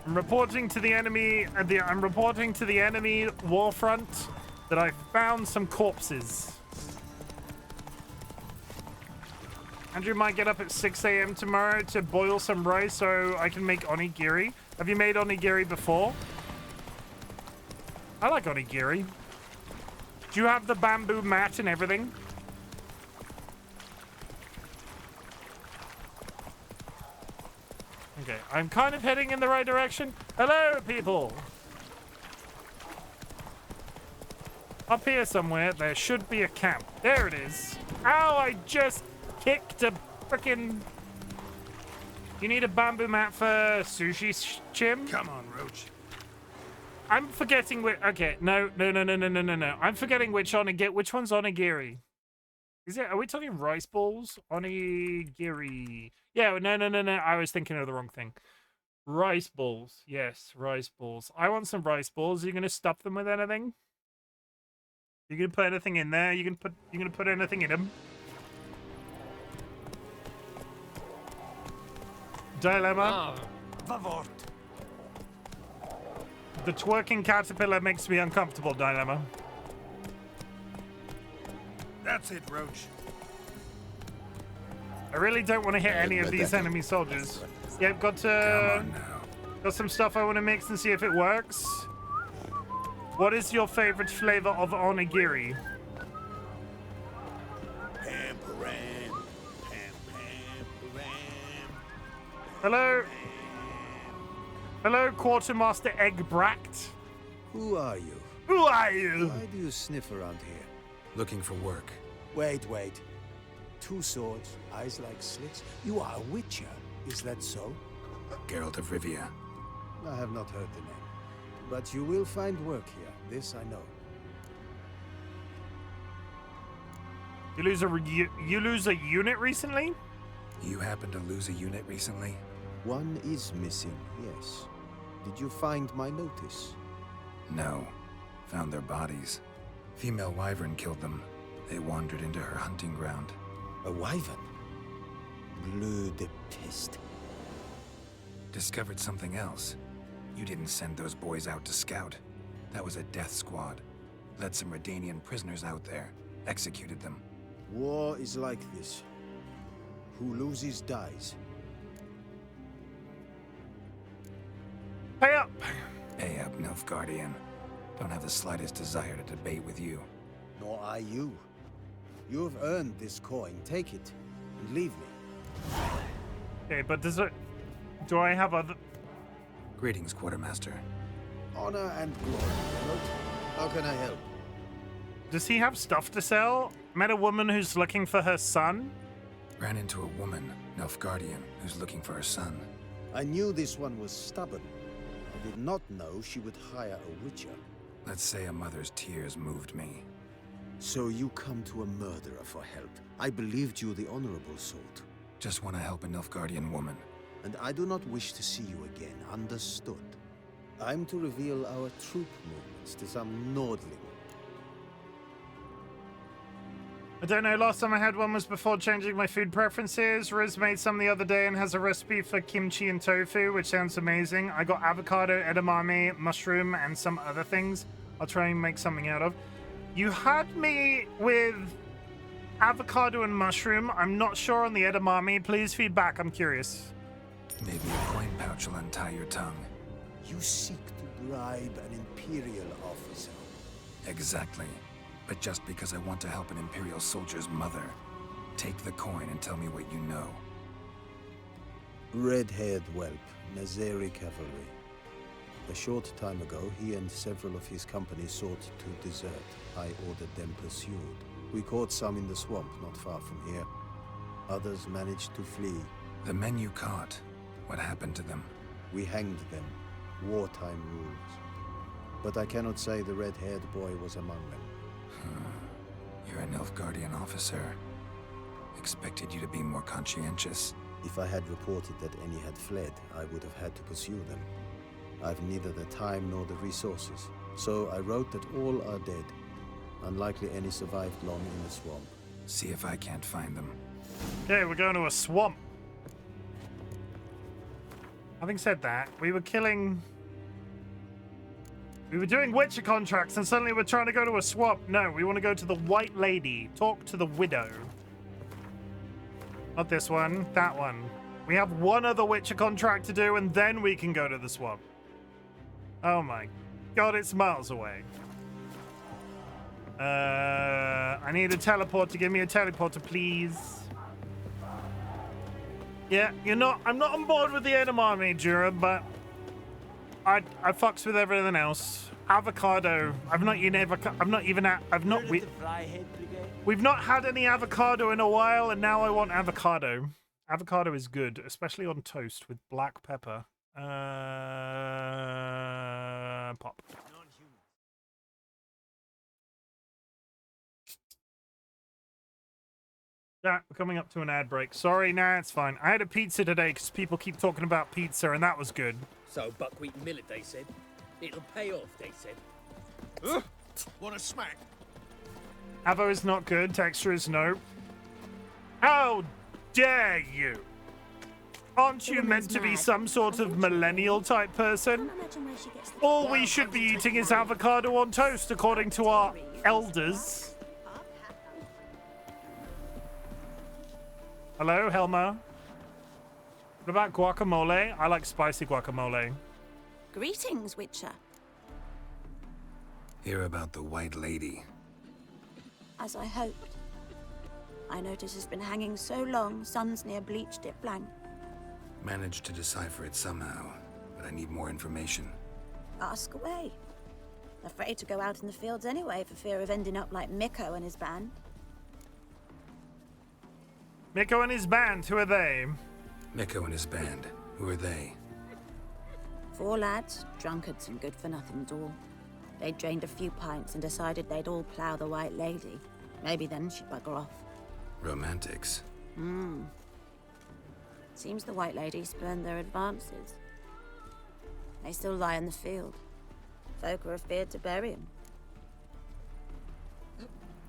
I'm reporting to the enemy. I'm reporting to the enemy war front that I found some corpses. Andrew might get up at 6 a.m. tomorrow to boil some rice so I can make onigiri. Have you made onigiri before? I like onigiri. Do you have the bamboo mat and everything? Okay, I'm kind of heading in the right direction. Hello, people! Up here somewhere, there should be a camp. There it is. Ow, I just kicked a frickin'... You need a bamboo mat for sushi, Chim? Come on, Roach. I'm forgetting which... Okay, no. I'm forgetting which onigiri... Which one's onigiri? Is it... Are we talking rice balls? Onigiri. Yeah, no. I was thinking of the wrong thing. Rice balls. Yes, rice balls. I want some rice balls. Are you going to stuff them with anything? You going to put anything in there? You going to put anything in them? Dilemma. Vavort. The twerking caterpillar makes me uncomfortable, Dilemma. That's it, Roach. I really don't want to hit any of these enemy soldiers. Yeah, got some stuff I want to mix and see if it works. What is your favorite flavor of onigiri? Hello? Hello, Quartermaster Eggbrat. Who are you? Who are you? Why do you sniff around here? Looking for work. Wait. 2 swords, eyes like slits. You are a witcher, is that so? Gerald of Rivia. I have not heard the name. But you will find work here, this I know. You lose a unit recently? You happen to lose a unit recently? One is missing, yes. Did you find my notice? No. Found their bodies. Female wyvern killed them. They wandered into her hunting ground. A wyvern? Bleu de peste. Discovered something else. You didn't send those boys out to scout. That was a death squad. Led some Redanian prisoners out there. Executed them. War is like this. Who loses dies. Pay up! Pay up, Nilfgaardian. Don't have the slightest desire to debate with you. Nor I you. You have earned this coin. Take it and leave me. Okay, but do I have other... Greetings, Quartermaster. Honor and glory, Gerald. How can I help? Does he have stuff to sell? Met a woman who's looking for her son? Ran into a woman, Nilfgaardian, who's looking for her son. I knew this one was stubborn. I did not know she would hire a witcher. Let's say a mother's tears moved me. So you come to a murderer for help. I believed you the honorable sort. Just want to help a Nilfgaardian woman. And I do not wish to see you again, understood? I'm to reveal our troop movements to some Nordling. I don't know, last time I had one was before changing my food preferences. Riz made some the other day and has a recipe for kimchi and tofu, which sounds amazing. I got avocado, edamame, mushroom, and some other things I'll try and make something out of. You had me with avocado and mushroom. I'm not sure on the edamame. Please feed back, I'm curious. Maybe a coin pouch will untie your tongue. You seek to bribe an Imperial officer. Exactly. But just because I want to help an Imperial soldier's mother. Take the coin and tell me what you know. Red-haired whelp, Nazeri cavalry. A short time ago, he and several of his company sought to desert. I ordered them pursued. We caught some in the swamp not far from here. Others managed to flee. The men you caught, what happened to them? We hanged them. Wartime rules. But I cannot say the red-haired boy was among them. You're a Nilfgaardian officer. Expected you to be more conscientious. If I had reported that any had fled, I would have had to pursue them. I've neither the time nor the resources. So I wrote that all are dead. Unlikely any survived long in the swamp. See if I can't find them. Okay, we're going to a swamp. Having said that, we were doing Witcher contracts and suddenly we're trying to go to a swamp. No, we want to go to the White Lady. Talk to the widow. Not this one, that one. We have one other Witcher contract to do and then we can go to the swamp. Oh my god, it's miles away. I need a teleporter. Give me a teleporter, please. Yeah, I'm not on board with the edamame, Jura, but I fucks with everything else. Avocado. We've not had any avocado in a while, and now I want avocado. Avocado is good, especially on toast with black pepper. Pop. Yeah, we're coming up to an ad break. Sorry, nah, it's fine. I had a pizza today because people keep talking about pizza, and that was good. So buckwheat and millet, they said. It'll pay off, they said. Want a smack? Avo is not good. Texture is no. How dare you? Aren't you meant to be some sort of millennial type person? All we should be eating is avocado on toast, according to our elders. Hello, Helma. What about guacamole? I like spicy guacamole. Greetings, Witcher. Hear about the White Lady. As I hoped. I notice it's been hanging so long, sun's near bleached it blank. Managed to decipher it somehow, but I need more information. Ask away. Afraid to go out in the fields anyway for fear of ending up like Mikko and his band. Mikko and his band, who are they? Mikko and his band. Who are they? 4 lads, drunkards and good-for-nothings all. They drained a few pints and decided they'd all plough the White Lady. Maybe then she'd bugger off. Romantics. Seems the White Lady spurned their advances. They still lie in the field. Folk are afeard to bury them.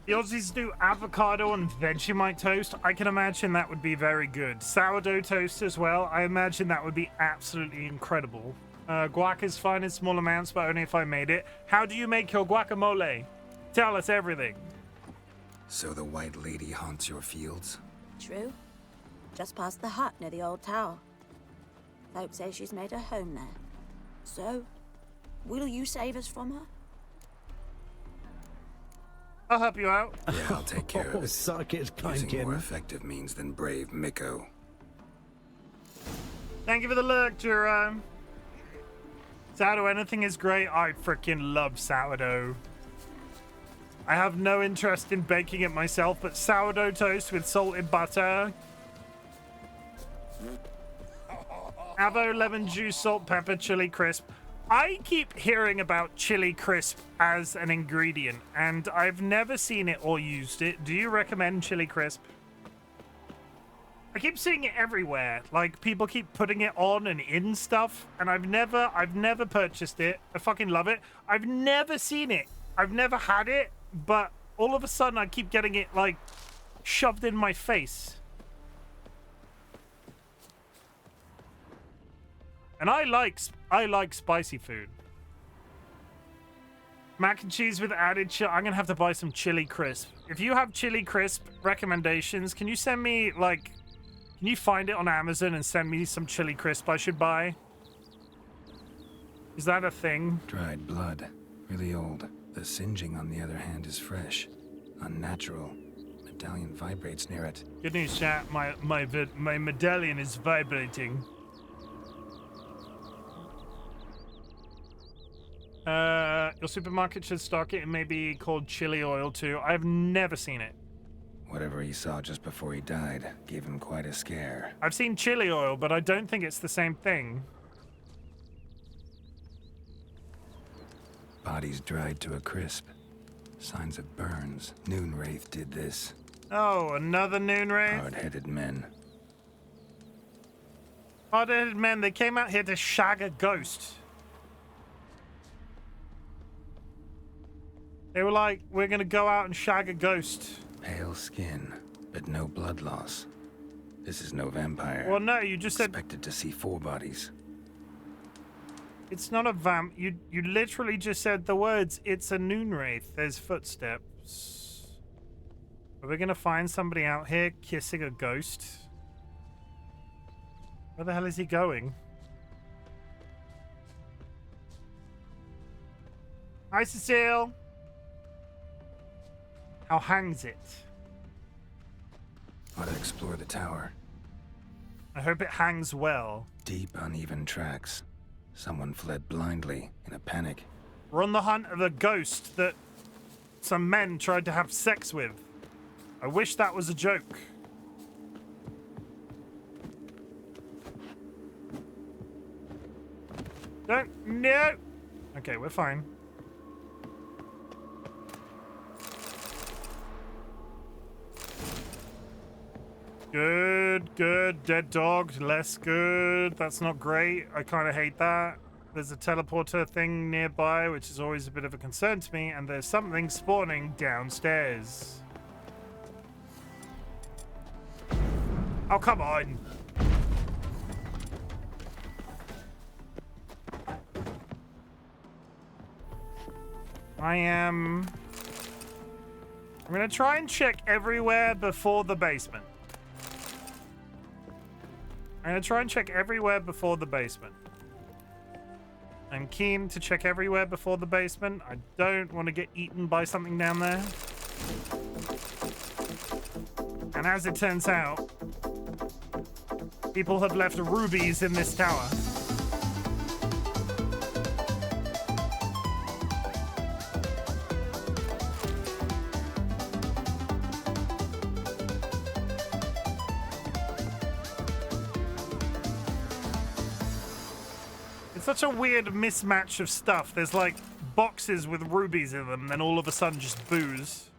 The Aussies do avocado and Vegemite toast. I can imagine that would be very good. Sourdough toast as well. I imagine that would be absolutely incredible. Guac is fine in small amounts, but only if I made it. How do you make your guacamole? Tell us everything. So the White Lady haunts your fields? True. Just past the hut near the old tower. Folk say she's made her home there. So, will you save us from her? I'll help you out. Yeah, I'll take care of it. Suck it, Using more Chimken. effective means than brave Miko. Thank you for the lurk, Jerome. Sourdough, anything is great. I freaking love sourdough. I have no interest in baking it myself, but sourdough toast with salted butter. Avo, lemon juice, salt, pepper, chili crisp. I keep hearing about chili crisp as an ingredient, and I've never seen it or used it. Do you recommend chili crisp? I keep seeing it everywhere. Like, people keep putting it on and in stuff, and I've never purchased it. I fucking love it. I've never seen it. I've never had it, but all of a sudden I keep getting it, like, shoved in my face. And I like spicy food. Mac and cheese with added I'm gonna have to buy some chili crisp. If you have chili crisp recommendations, can you send me, like, can you find it on Amazon and send me some chili crisp I should buy? Is that a thing? Dried blood. Really old. The singeing, on the other hand, is fresh. Unnatural. Medallion vibrates near it. Good news, chat. My medallion is vibrating. Your supermarket should stock it. It may be called chili oil too. I've never seen it. Whatever he saw just before he died gave him quite a scare. I've seen chili oil, but I don't think it's the same thing. Bodies dried to a crisp. Signs of burns. Noon Wraith did this. Oh, another Noon Wraith? Hard-headed men. Hard-headed men, they came out here to shag a ghost. They were like, we're gonna go out and shag a ghost. Pale skin, but no blood loss. This is no vampire. Well, no, you just said... Expected to see 4 bodies. It's not a vamp. You literally just said the words, it's a Noon Wraith. There's footsteps. Are we gonna find somebody out here kissing a ghost? Where the hell is he going? Hi, Cecile. How hangs it? Ought to explore the tower. I hope it hangs well. Deep, uneven tracks. Someone fled blindly in a panic. We're on the hunt of a ghost that some men tried to have sex with. I wish that was a joke. Don't, no! Okay, we're fine. Good, good. Dead dog, less good. That's not great. I kind of hate that. There's a teleporter thing nearby, which is always a bit of a concern to me, and there's something spawning downstairs. Oh, come on. I'm gonna try and check everywhere before the basement. I'm gonna try and check everywhere before the basement. I'm keen to check everywhere before the basement. I don't want to get eaten by something down there. And as it turns out, people have left rubies in this tower. It's such a weird mismatch of stuff. There's like boxes with rubies in them, then all of a sudden just booze.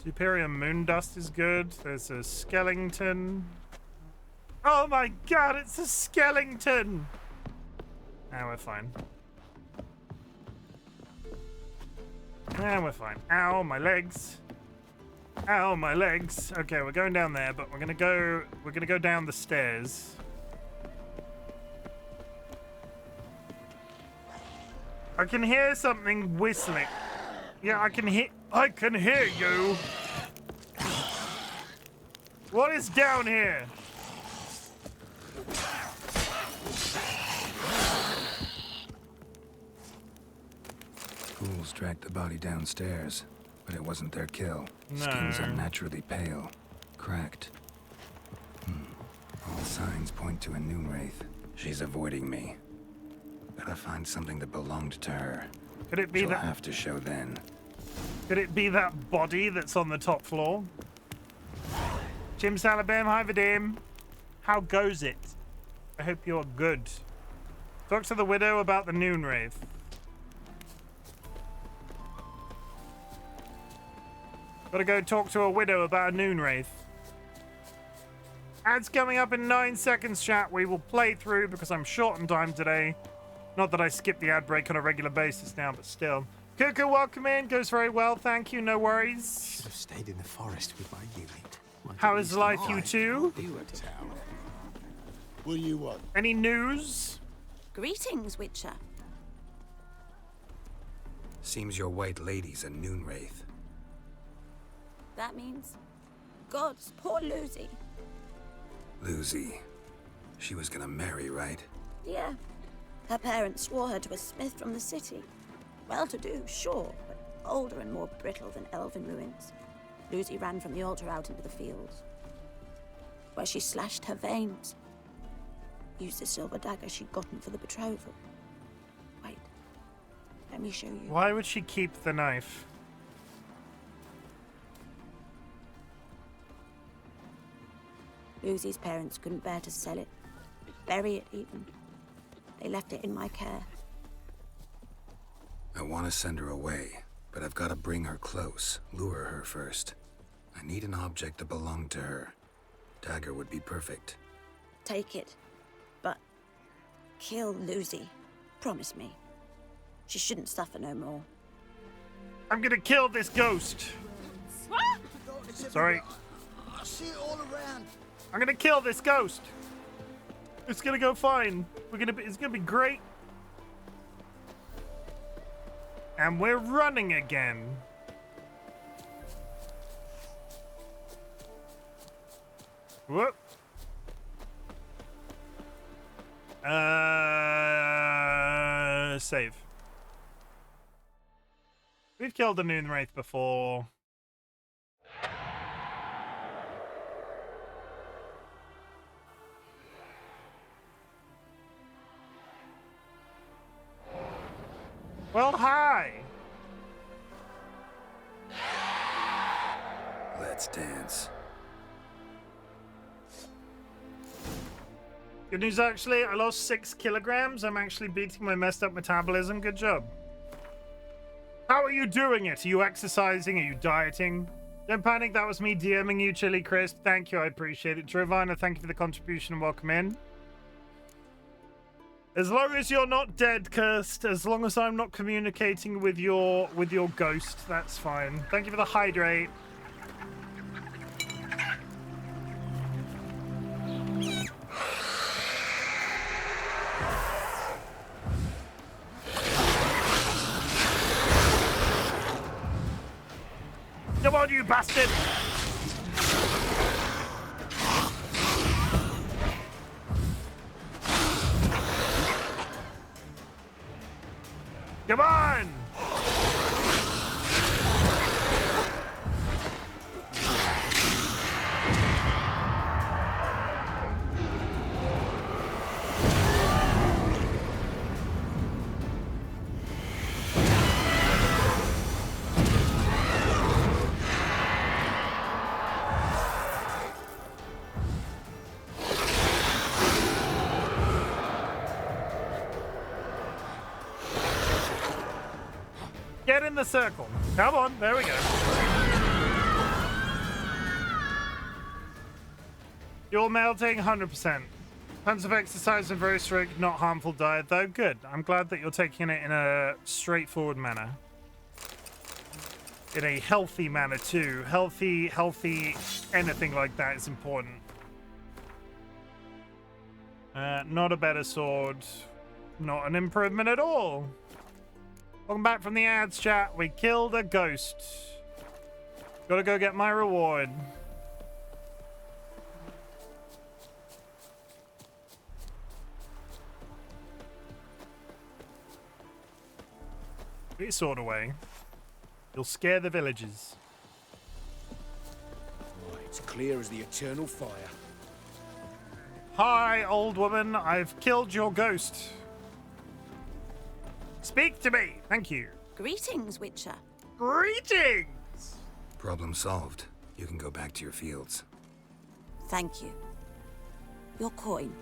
Superior moon dust is good. There's a skeleton. Oh my god, it's a skeleton! Now we're fine. Now we're fine. Ow, my legs. Ow, my legs. Okay, we're going down there, but we're gonna go down the stairs. I can hear something whistling. Yeah, I can hear you. What is down here? fools dragged the body downstairs, but it wasn't their kill. No. Skin's unnaturally pale, cracked. All signs point to a noon wraith. She's avoiding me. Gotta find something that belonged to her. Could it be She'll that? have to show then. Could it be that body that's on the top floor? Chim Salabam, hi Vadim. How goes it? I hope you're good. Talk to the widow about the noon wraith. Gotta go talk to a widow about a noon wraith. Ads coming up in 9 seconds, chat. We will play through because I'm short on time today. Not that I skip the ad break on a regular basis now, but still. Cuckoo, welcome in. Goes very well, thank you. No worries. Should have stayed in the forest with my unit. How is life, you two? Will you what? Any news? Greetings, Witcher. Seems your white lady's a noon wraith. That means... Gods, poor Lucy. Lucy. She was gonna marry, right? Yeah. Her parents swore her to a smith from the city. Well-to-do, sure, but older and more brittle than elven ruins. Lucy ran from the altar out into the fields, where she slashed her veins. Used the silver dagger she'd gotten for the betrothal. Wait, let me show you. Why would she keep the knife? Lucy's parents couldn't bear to sell it, bury it even. They left it in my care. I want to send her away, but I've got to bring her close, lure her first. I need an object that belonged to her. Dagger would be perfect. Take it, but kill Lucy. Promise me. She shouldn't suffer no more. I'm gonna kill this ghost. Sorry. I see it all around. I'm gonna kill this ghost. It's gonna go fine. It's gonna be great. And we're running again. Whoop. Save. We've killed a noon wraith before. Well, hi. Let's dance. Good news, actually. I lost 6 kilograms. I'm actually beating my messed up metabolism. Good job. How are you doing it? Are you exercising? Are you dieting? Don't panic. That was me DMing you, Chili Crisp. Thank you. I appreciate it. Giovanna, thank you for the contribution and welcome in. As long as you're not dead, Cursed, as long as I'm not communicating with your ghost, that's fine. Thank you for the hydrate. Come on, you bastard! Come on! Get in the circle. Come on, there we go. You're melting 100%. Tons of exercise and very strict, not harmful diet, though. Good. I'm glad that you're taking it in a straightforward manner. In a healthy manner, too. Healthy, anything like that is important. Not a better sword. Not an improvement at all. Welcome back from the ads, chat. We killed a ghost. Gotta go get my reward. Put your sword away. You'll scare the villagers. Oh, it's clear as the eternal fire. Hi, old woman. I've killed your ghost. Speak to me. Thank you. Greetings, Witcher. Greetings! Problem solved. You can go back to your fields. Thank you. Your coin.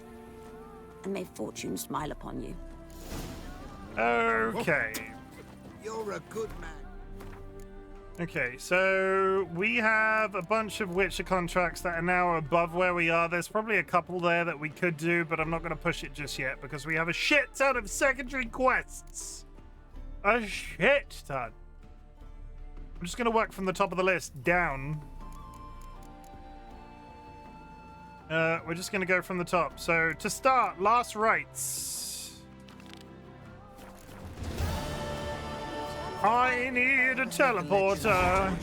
And may fortune smile upon you. Okay. You're a good man. Okay, so we have a bunch of Witcher contracts that are now above where we are. There's probably a couple there that we could do, but I'm not going to push it just yet because we have a shit ton of secondary quests. A shit ton. I'm just going to work from the top of the list down. We're just going to go from the top. So to start, last rites. I need a teleporter.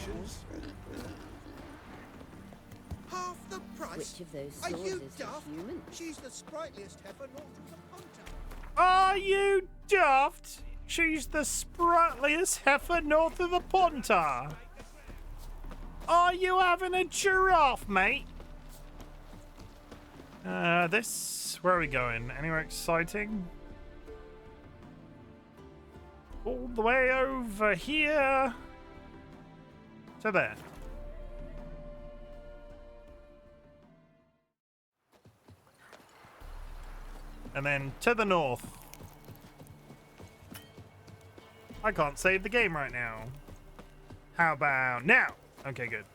Half the price. Which of those Are swords you is daft? human? She's the sprightliest heifer north of the Ponta. Are you daft? She's the sprightliest heifer north of the Ponta. Are you having a giraffe, mate? Where are we going? Anywhere exciting? All the way over here to there. And then to the north. I can't save the game right now. How about now? Okay, good.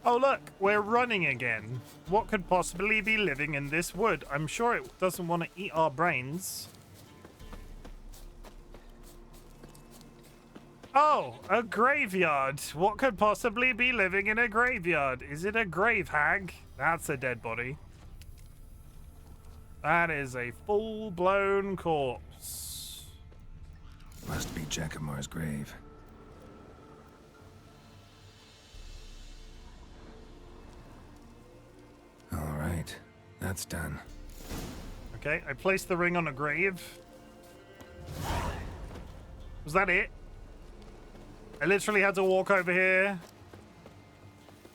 Oh, look, we're running again. What could possibly be living in this wood? I'm sure it doesn't want to eat our brains. Oh, a graveyard. What could possibly be living in a graveyard? Is it a grave hag? That's a dead body. That is a full-blown corpse. Must be Jacamar's grave. All right, that's done. Okay, I placed the ring on a grave. Was that it? I literally had to walk over here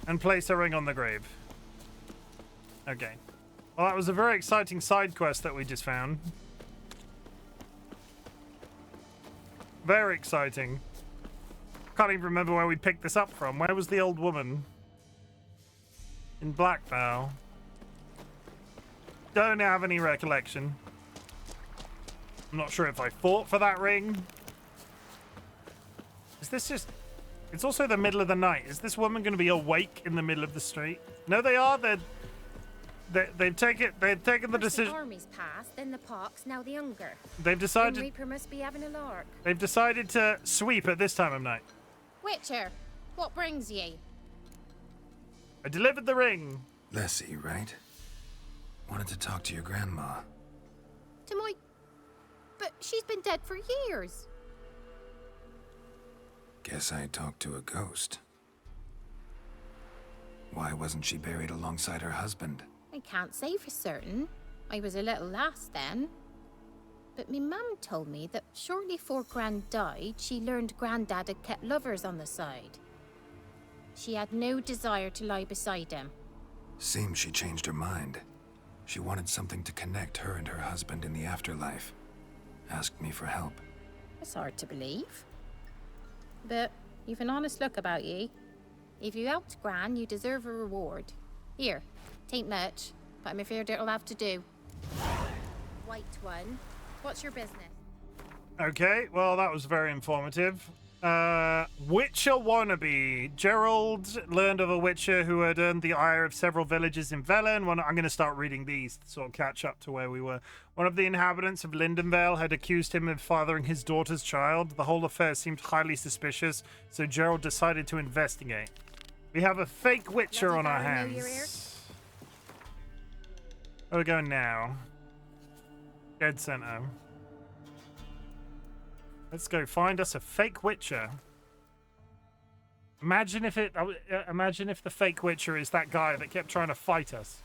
and place a ring on the grave. Okay. Well, that was a very exciting side quest that we just found. Very exciting. Can't even remember where we picked this up from. Where was the old woman? In Blackbow. Don't have any recollection. I'm not sure if I fought for that ring. Is this just... It's also the middle of the night. Is this woman going to be awake in the middle of the street? No, they are. They've taken the decision. The army's passed, then the pox, now the hunger. They've decided. The Reaper must be having a lark. They've decided to sweep at this time of night. Witcher, what brings ye? I delivered the ring. Lessie, right? Wanted to talk to your grandma. To my... But she's been dead for years. Guess I talked to a ghost. Why wasn't she buried alongside her husband? I can't say for certain. I was a little lass then. But me mum told me that shortly before Gran died, she learned Grandad had kept lovers on the side. She had no desire to lie beside him. Seems she changed her mind. She wanted something to connect her and her husband in the afterlife. Asked me for help. It's hard to believe. But you've an honest look about ye. If you helped Gran, you deserve a reward. Here, tain't much, but I'm afraid it'll have to do. White one, what's your business? Okay, well, that was very informative. Witcher wannabe. Gerald learned of a Witcher who had earned the ire of several villagers in Velen. I'm going to start reading these to sort of catch up to where we were. One of the inhabitants of Lindenvale had accused him of fathering his daughter's child. The whole affair seemed highly suspicious, so Gerald decided to investigate. We have a fake Witcher on our hands. Where are we going now? Dead center. Let's go find us a fake Witcher. Imagine if the fake Witcher is that guy that kept trying to fight us.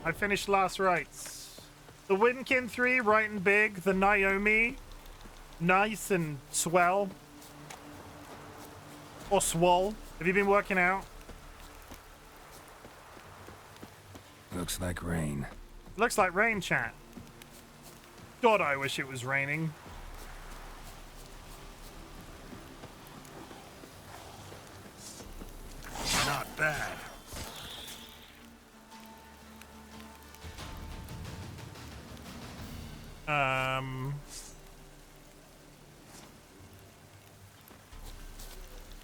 I finished last rites. The Winkin 3, right and big. The Naomi, nice and swell. Or swole. Have you been working out? Looks like rain. Looks like rain, chat. God, I wish it was raining. Not bad.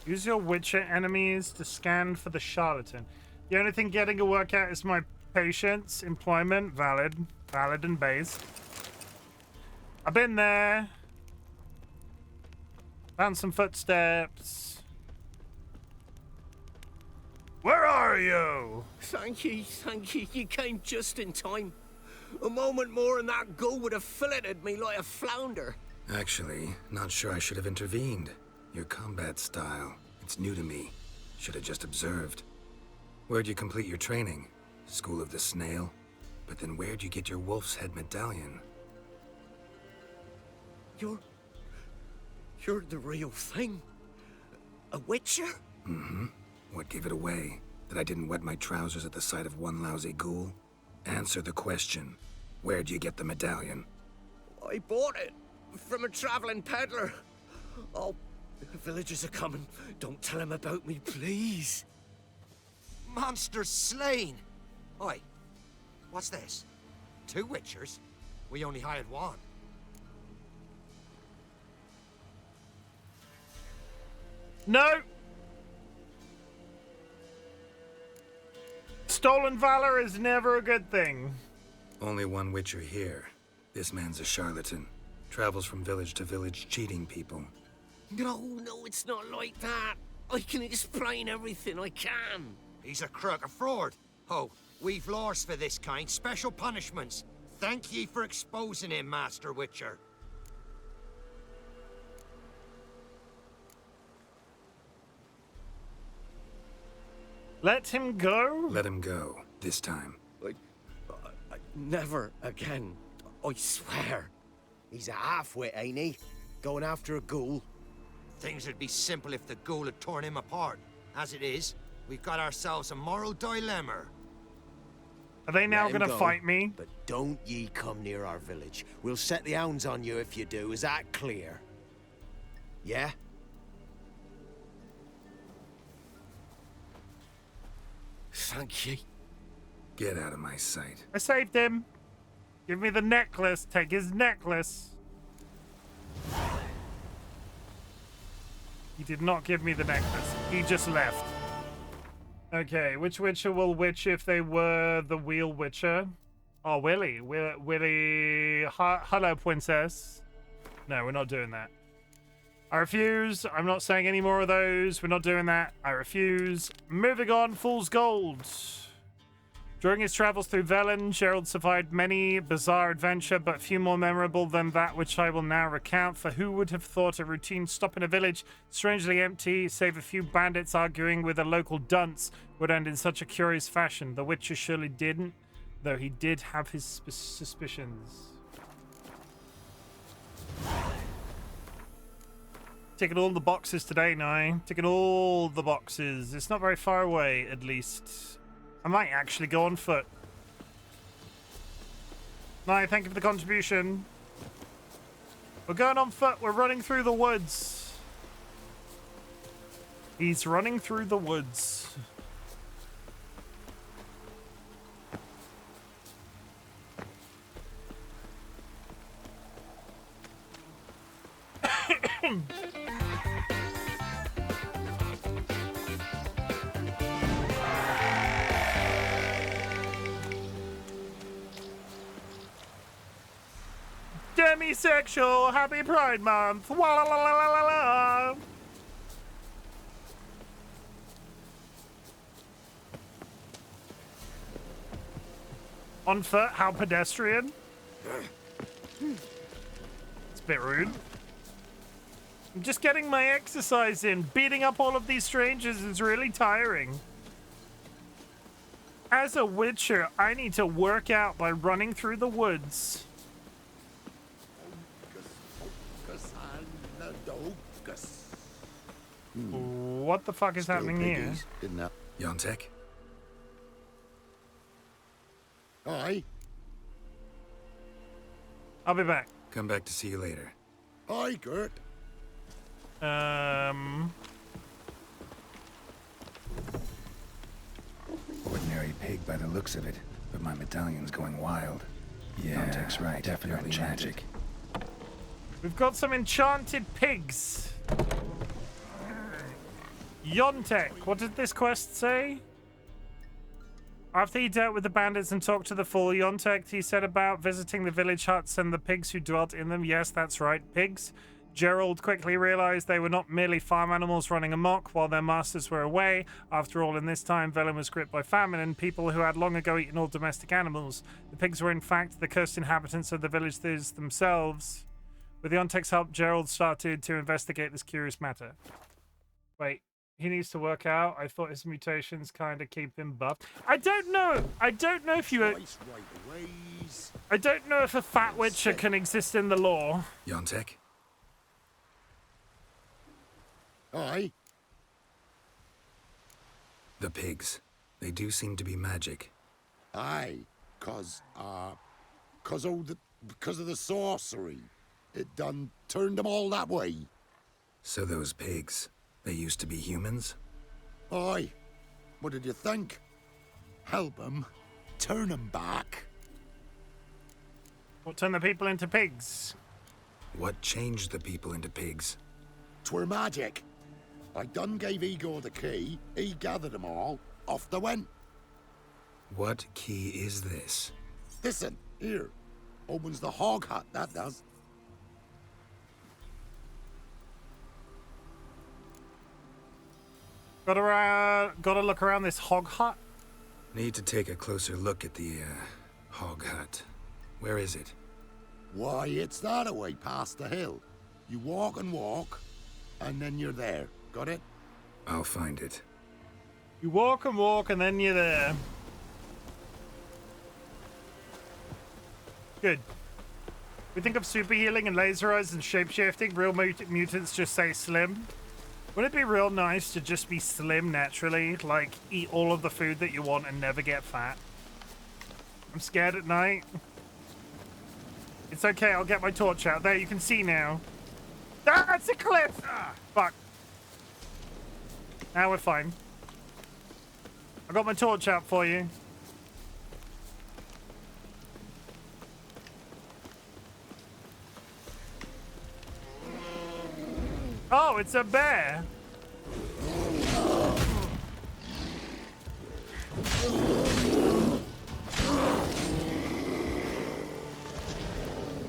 Use your Witcher enemies to scan for the charlatan. The only thing getting a workout is my patience. Employment, valid. Valid and based. I've been there. Found some footsteps. Where are you? Thank you. You came just in time. A moment more and that gull would have filleted me like a flounder. Actually, not sure I should have intervened. Your combat style, it's new to me. Should have just observed. Where'd you complete your training? School of the Snail? But then where'd you get your wolf's head medallion? You're the real thing. A witcher? Mm-hmm. What gave it away? That I didn't wet my trousers at the sight of one lousy ghoul? Answer the question. Where'd you get the medallion? I bought it from a traveling peddler. Oh, the villagers are coming. Don't tell them about me, please. Monster slain. Oi, what's this? 2 witchers? We only hired one. No. Stolen valor is never a good thing. Only one witcher here. This man's a charlatan. Travels from village to village cheating people. No, it's not like that. I can explain everything I can. He's a crook, a fraud. Oh, we've laws for this kind, special punishments. Thank ye for exposing him, Master Witcher. Let him go? Let him go, this time. Never again. I swear. He's a half-wit, ain't he? Going after a ghoul. Things would be simple if the ghoul had torn him apart. As it is, we've got ourselves a moral dilemma. Are they now Let him gonna go, fight me? But don't ye come near our village. We'll set the hounds on you if you do. Is that clear? Yeah? Thank you. Get out of my sight. I saved him. Give me the necklace. Take his necklace. He did not give me the necklace. He just left. Okay, which Witcher will witch if they were the Wheel Witcher? Oh, Willy. Willy. Hello, Princess. No, we're not doing that. I refuse. I'm not saying any more of those. We're not doing that. I refuse. Moving on, Fool's Gold. During his travels through Velen, Gerald survived many bizarre adventure, but few more memorable than that which I will now recount. For who would have thought a routine stop in a village, strangely empty, save a few bandits arguing with a local dunce, would end in such a curious fashion? The Witcher surely didn't, though he did have his suspicions. Ticking all the boxes today, now. Ticking all the boxes. It's not very far away, at least. I might actually go on foot. No, thank you for the contribution. We're going on foot. We're running through the woods. He's running through the woods. Demisexual, happy Pride Month. Wah, la, la, la, la, la. On foot, how pedestrian. It's a bit rude. I'm just getting my exercise in. Beating up all of these strangers is really tiring. As a witcher, I need to work out by running through the woods. What the fuck is happening here? Yontek? Aye. I'll be back. Come back to see you later. Aye, Gert. Ordinary pig by the looks of it, but my medallion's going wild. Yeah, Yontek's right. Definitely magic. We've got some enchanted pigs. Yontek, what did this quest say? After he dealt with the bandits and talked to the fool, Yontek, he said about visiting the village huts and the pigs who dwelt in them. Yes, that's right, pigs. Gerald quickly realized they were not merely farm animals running amok while their masters were away. After all, in this time, Velen was gripped by famine and people who had long ago eaten all domestic animals. The pigs were in fact the cursed inhabitants of the villages themselves. With Yontek's help, Gerald started to investigate this curious matter. Wait, he needs to work out. I thought his mutations kind of keep him buffed. I don't know. I don't know if you... I don't know if a fat witcher can exist in the lore. Yontek? Aye. The pigs. They do seem to be magic. Aye, cause of the sorcery. It done turned them all that way. So those pigs, they used to be humans? Aye. What did you think? Help them, turn them back. What turned the people into pigs? What changed the people into pigs? 'Twere magic. I done gave Igor the key, he gathered them all, off they went. What key is this? Listen, here. Opens the hog hut, that does. Gotta look around this hog hut. Need to take a closer look at the, hog hut. Where is it? Why, it's that away past the hill. You walk and walk, and then you're there. Got it? I'll find it. You walk and walk, and then you're there. Good. We think of super healing and laser eyes and shapeshifting. Real mutants just say slim. Wouldn't it be real nice to just be slim naturally? Like, eat all of the food that you want and never get fat? I'm scared at night. It's okay, I'll get my torch out. There, you can see now. That's a cliff! Ah, fuck. Now we're fine. I got my torch out for you. Oh, it's a bear.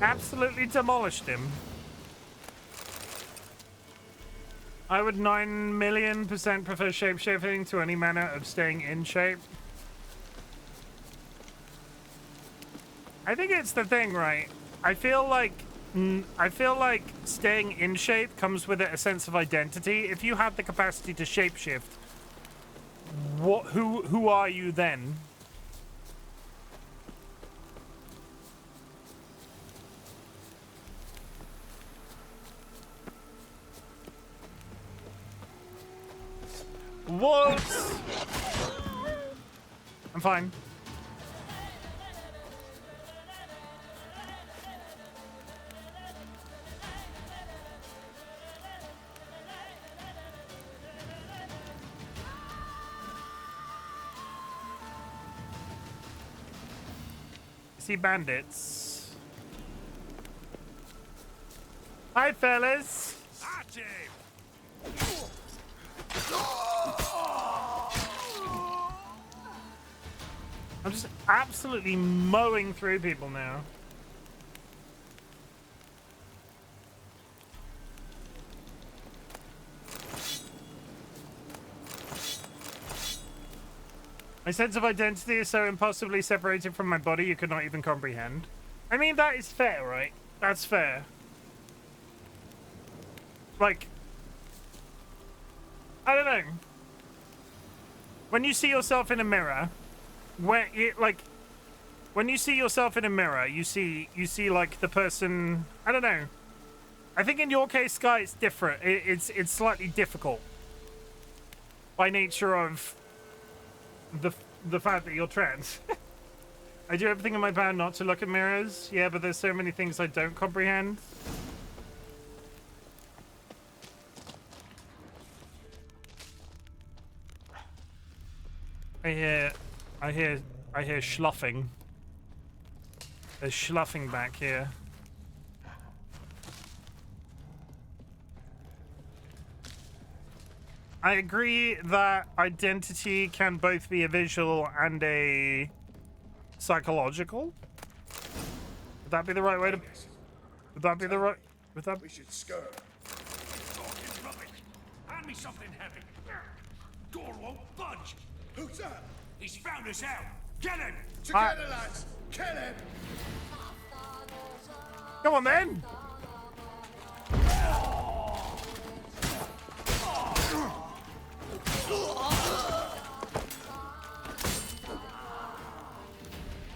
Absolutely demolished him. I would 9,000,000% prefer shapeshifting to any manner of staying in shape. I think it's the thing, right? I feel like staying in shape comes with it a sense of identity. If you have the capacity to shapeshift, who are you then? Wolves! I'm fine. See bandits. Hi, fellas. I'm just absolutely mowing through people now. My sense of identity is so impossibly separated from my body you could not even comprehend. I mean, that is fair, right? That's fair. Like, I don't know. When you see yourself in a mirror, when you see yourself in a mirror, you see like the person. I don't know. I think in your case, Sky, it's different. It's slightly difficult by nature of the fact that you're trans. I do everything in my power not to look at mirrors. Yeah, but there's so many things I don't comprehend. I hear schluffing. There's schluffing back here. I agree that identity can both be a visual and a psychological. Would that be the right way to? Would that be the right? Would that? We should skirt. Talking rubbish. Hand me something heavy. Door won't budge. Who's that? He's found us out. Get him! Together, lads. Kill him. Come on, then.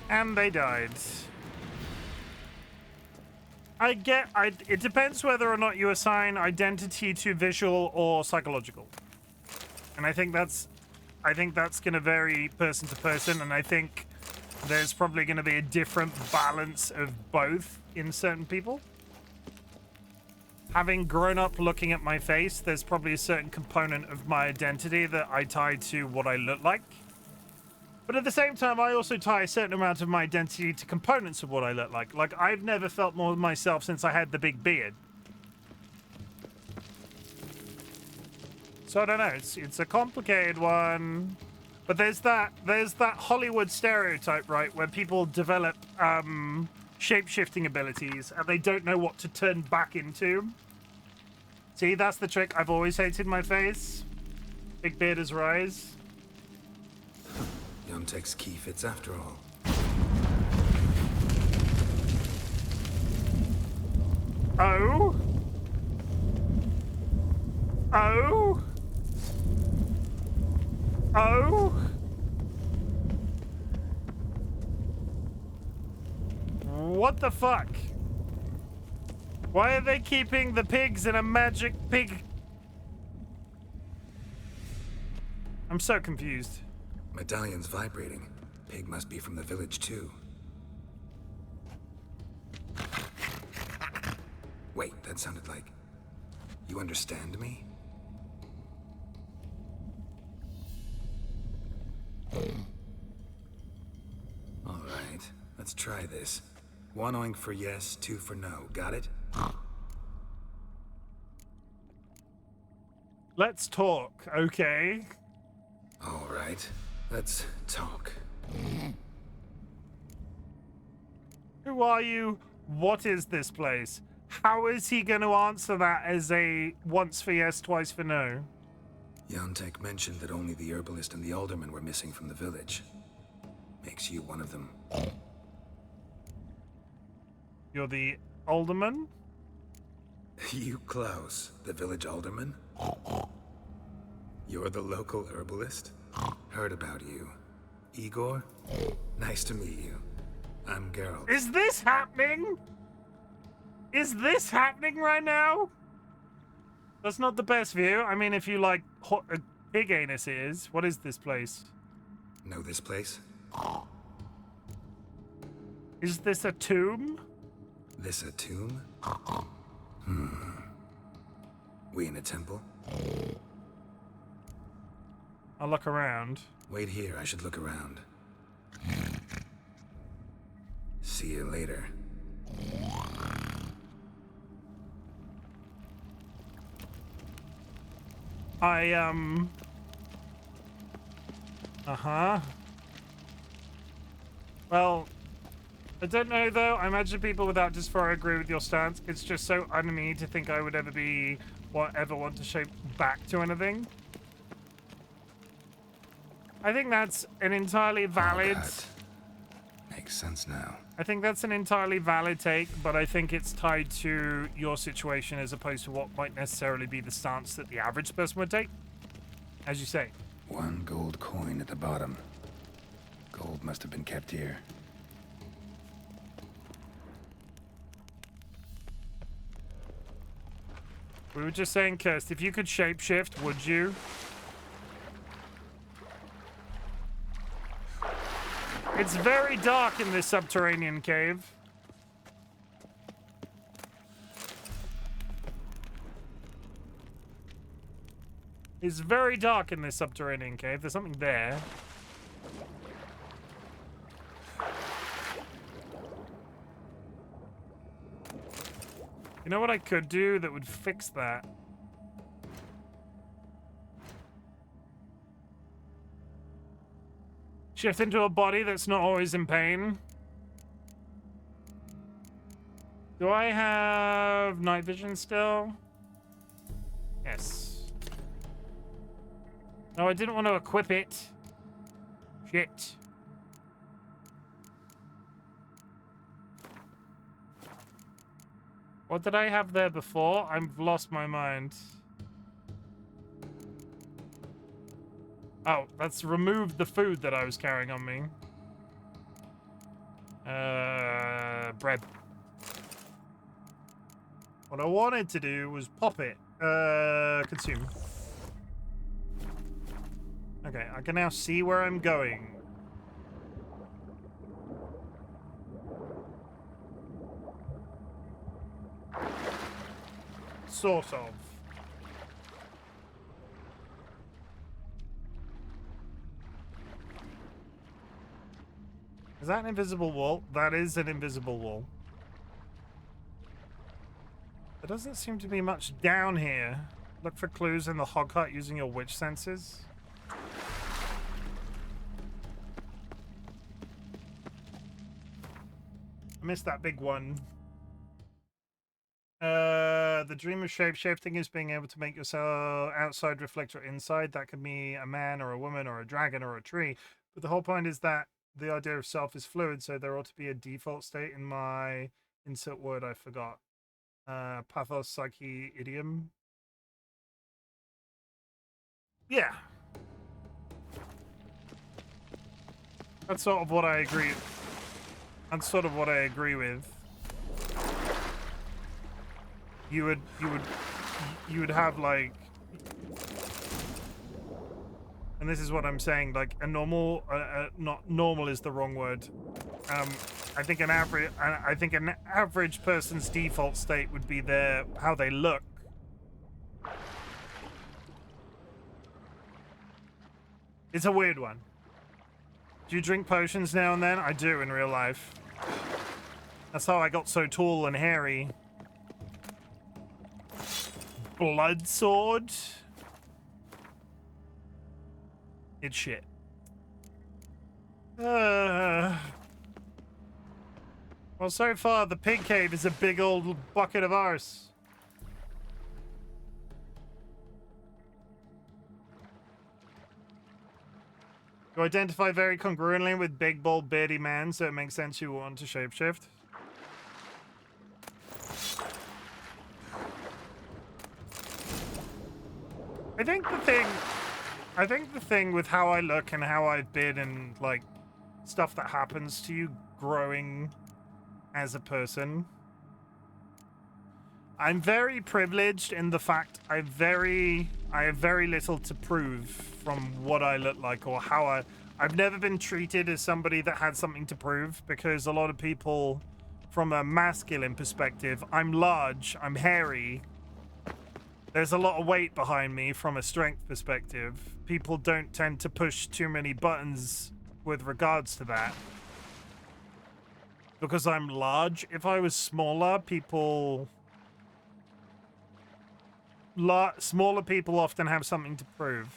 And they died. It depends whether or not you assign identity to visual or psychological. And I think that's going to vary person to person, and I think there's probably going to be a different balance of both in certain people. Having grown up looking at my face, there's probably a certain component of my identity that I tie to what I look like. But at the same time, I also tie a certain amount of my identity to components of what I look like. Like, I've never felt more myself since I had the big beard. So I don't know, it's a complicated one. But there's that Hollywood stereotype, right, where people develop shape-shifting abilities and they don't know what to turn back into. See, that's the trick. I've always hated my face. Big bearders rise. Yontek's key fits after all. Oh? Oh? Oh? What the fuck? Why are they keeping the pigs in a magic pig? I'm so confused. Medallion's vibrating. Pig must be from the village too. Wait, that sounded like... You understand me? Alright, let's try this. 1 oink for yes, 2 for no. Got it? Let's talk, okay? Alright, let's talk. Who are you? What is this place? How is he going to answer that as a once for yes, twice for no? Yontek mentioned that only the herbalist and the alderman were missing from the village. Makes you one of them. You're the alderman? You close. The village alderman? You're the local herbalist? Heard about you. Igor? Nice to meet you. I'm Gerald. Is this happening? Is this happening right now? That's not the best view. I mean, if you like hot a big anus is. What is this place? Know this place? Is this a tomb? This a tomb? We in a temple? I'll look around. Wait here, I should look around. See you later. Well, I don't know though. I imagine people without dysphoria agree with your stance. It's just so un-me to think I would ever want to shape back to anything. I think that's an entirely valid... Makes sense now. I think that's an entirely valid take, but I think it's tied to your situation as opposed to what might necessarily be the stance that the average person would take. As you say. 1 gold coin at the bottom. Gold must have been kept here. We were just saying, Kirst, if you could shapeshift, would you? It's very dark in this subterranean cave. It's very dark in this subterranean cave. There's something there. You know what I could do that would fix that? Shift into a body that's not always in pain. Do I have night vision still? Yes. No, I didn't want to equip it. Shit. What did I have there before? I've lost my mind. Oh, that's removed the food that I was carrying on me. Bread. What I wanted to do was pop it. Consume. Okay, I can now see where I'm going. Sort of. Is that an invisible wall? That is an invisible wall. There doesn't seem to be much down here. Look for clues in the hog hut using your witch senses. I missed that big one. The dream of shape-shifting is being able to make yourself outside reflect your inside. That could be a man or a woman or a dragon or a tree. But the whole point is that the idea of self is fluid, so there ought to be a default state in my insert word I forgot. Pathos, psyche, idiom. Yeah. That's sort of what I agree. That's sort of what I agree with. You would have like, and this is what I'm saying, like a normal, not normal is the wrong word. I think an average person's default state would be how they look. It's a weird one. Do you drink potions now and then? I do in real life. That's how I got so tall and hairy. Blood sword. It's shit. Well, so far the pig cave is a big old bucket of arse. You identify very congruently with big, bold, beardy man, so it makes sense you want to shapeshift. I think the thing with how I look and how I've been and like stuff that happens to you growing as a person, I'm very privileged in the fact I have very little to prove from what I look like or how I've never been treated as somebody that had something to prove, because a lot of people from a masculine perspective, I'm large, I'm hairy. There's a lot of weight behind me from a strength perspective. People don't tend to push too many buttons with regards to that. Because I'm large. If I was smaller, smaller people often have something to prove.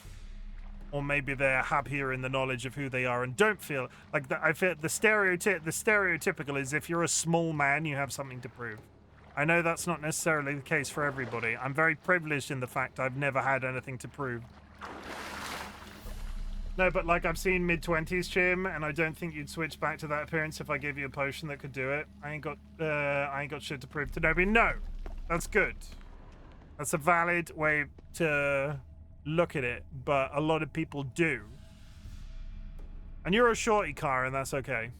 Or maybe they're happier in the knowledge of who they are and don't feel like that. I feel the stereotypical is if you're a small man, you have something to prove. I know that's not necessarily the case for everybody. I'm very privileged in the fact I've never had anything to prove. No, but like I've seen mid-20s Chim, and I don't think you'd switch back to that appearance if I gave you a potion that could do it. I ain't got shit to prove to nobody. No, that's good. That's a valid way to look at it, but a lot of people do. And you're a shorty, Karen, that's okay.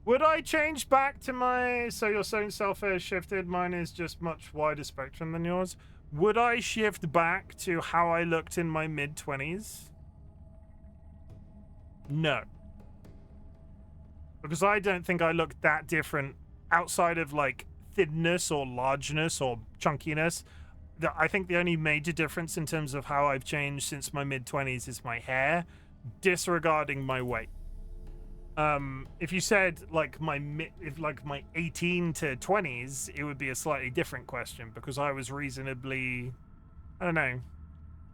Would I change back to my... So your own self-air shifted, mine is just much wider spectrum than yours. Would I shift back to how I looked in my mid-20s? No. Because I don't think I looked that different outside of, like, thinness or largeness or chunkiness. I think the only major difference in terms of how I've changed since my mid-20s is my hair, disregarding my weight. If you said like my 18 to 20s, it would be a slightly different question because I was reasonably, I don't know.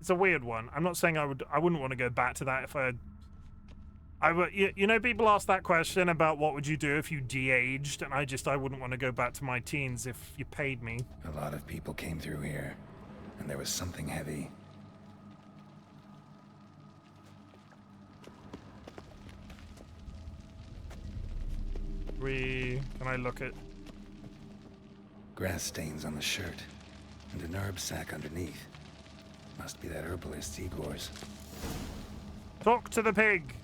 It's a weird one. I'm not saying I wouldn't want to go back to that if I would, you know, people ask that question about what would you do if you de-aged, and I wouldn't want to go back to my teens if you paid me. A lot of people came through here, and there was something heavy. Can I look at... Grass stains on the shirt, and an herb sack underneath. Must be that herbalist Igor's. Talk to the pig!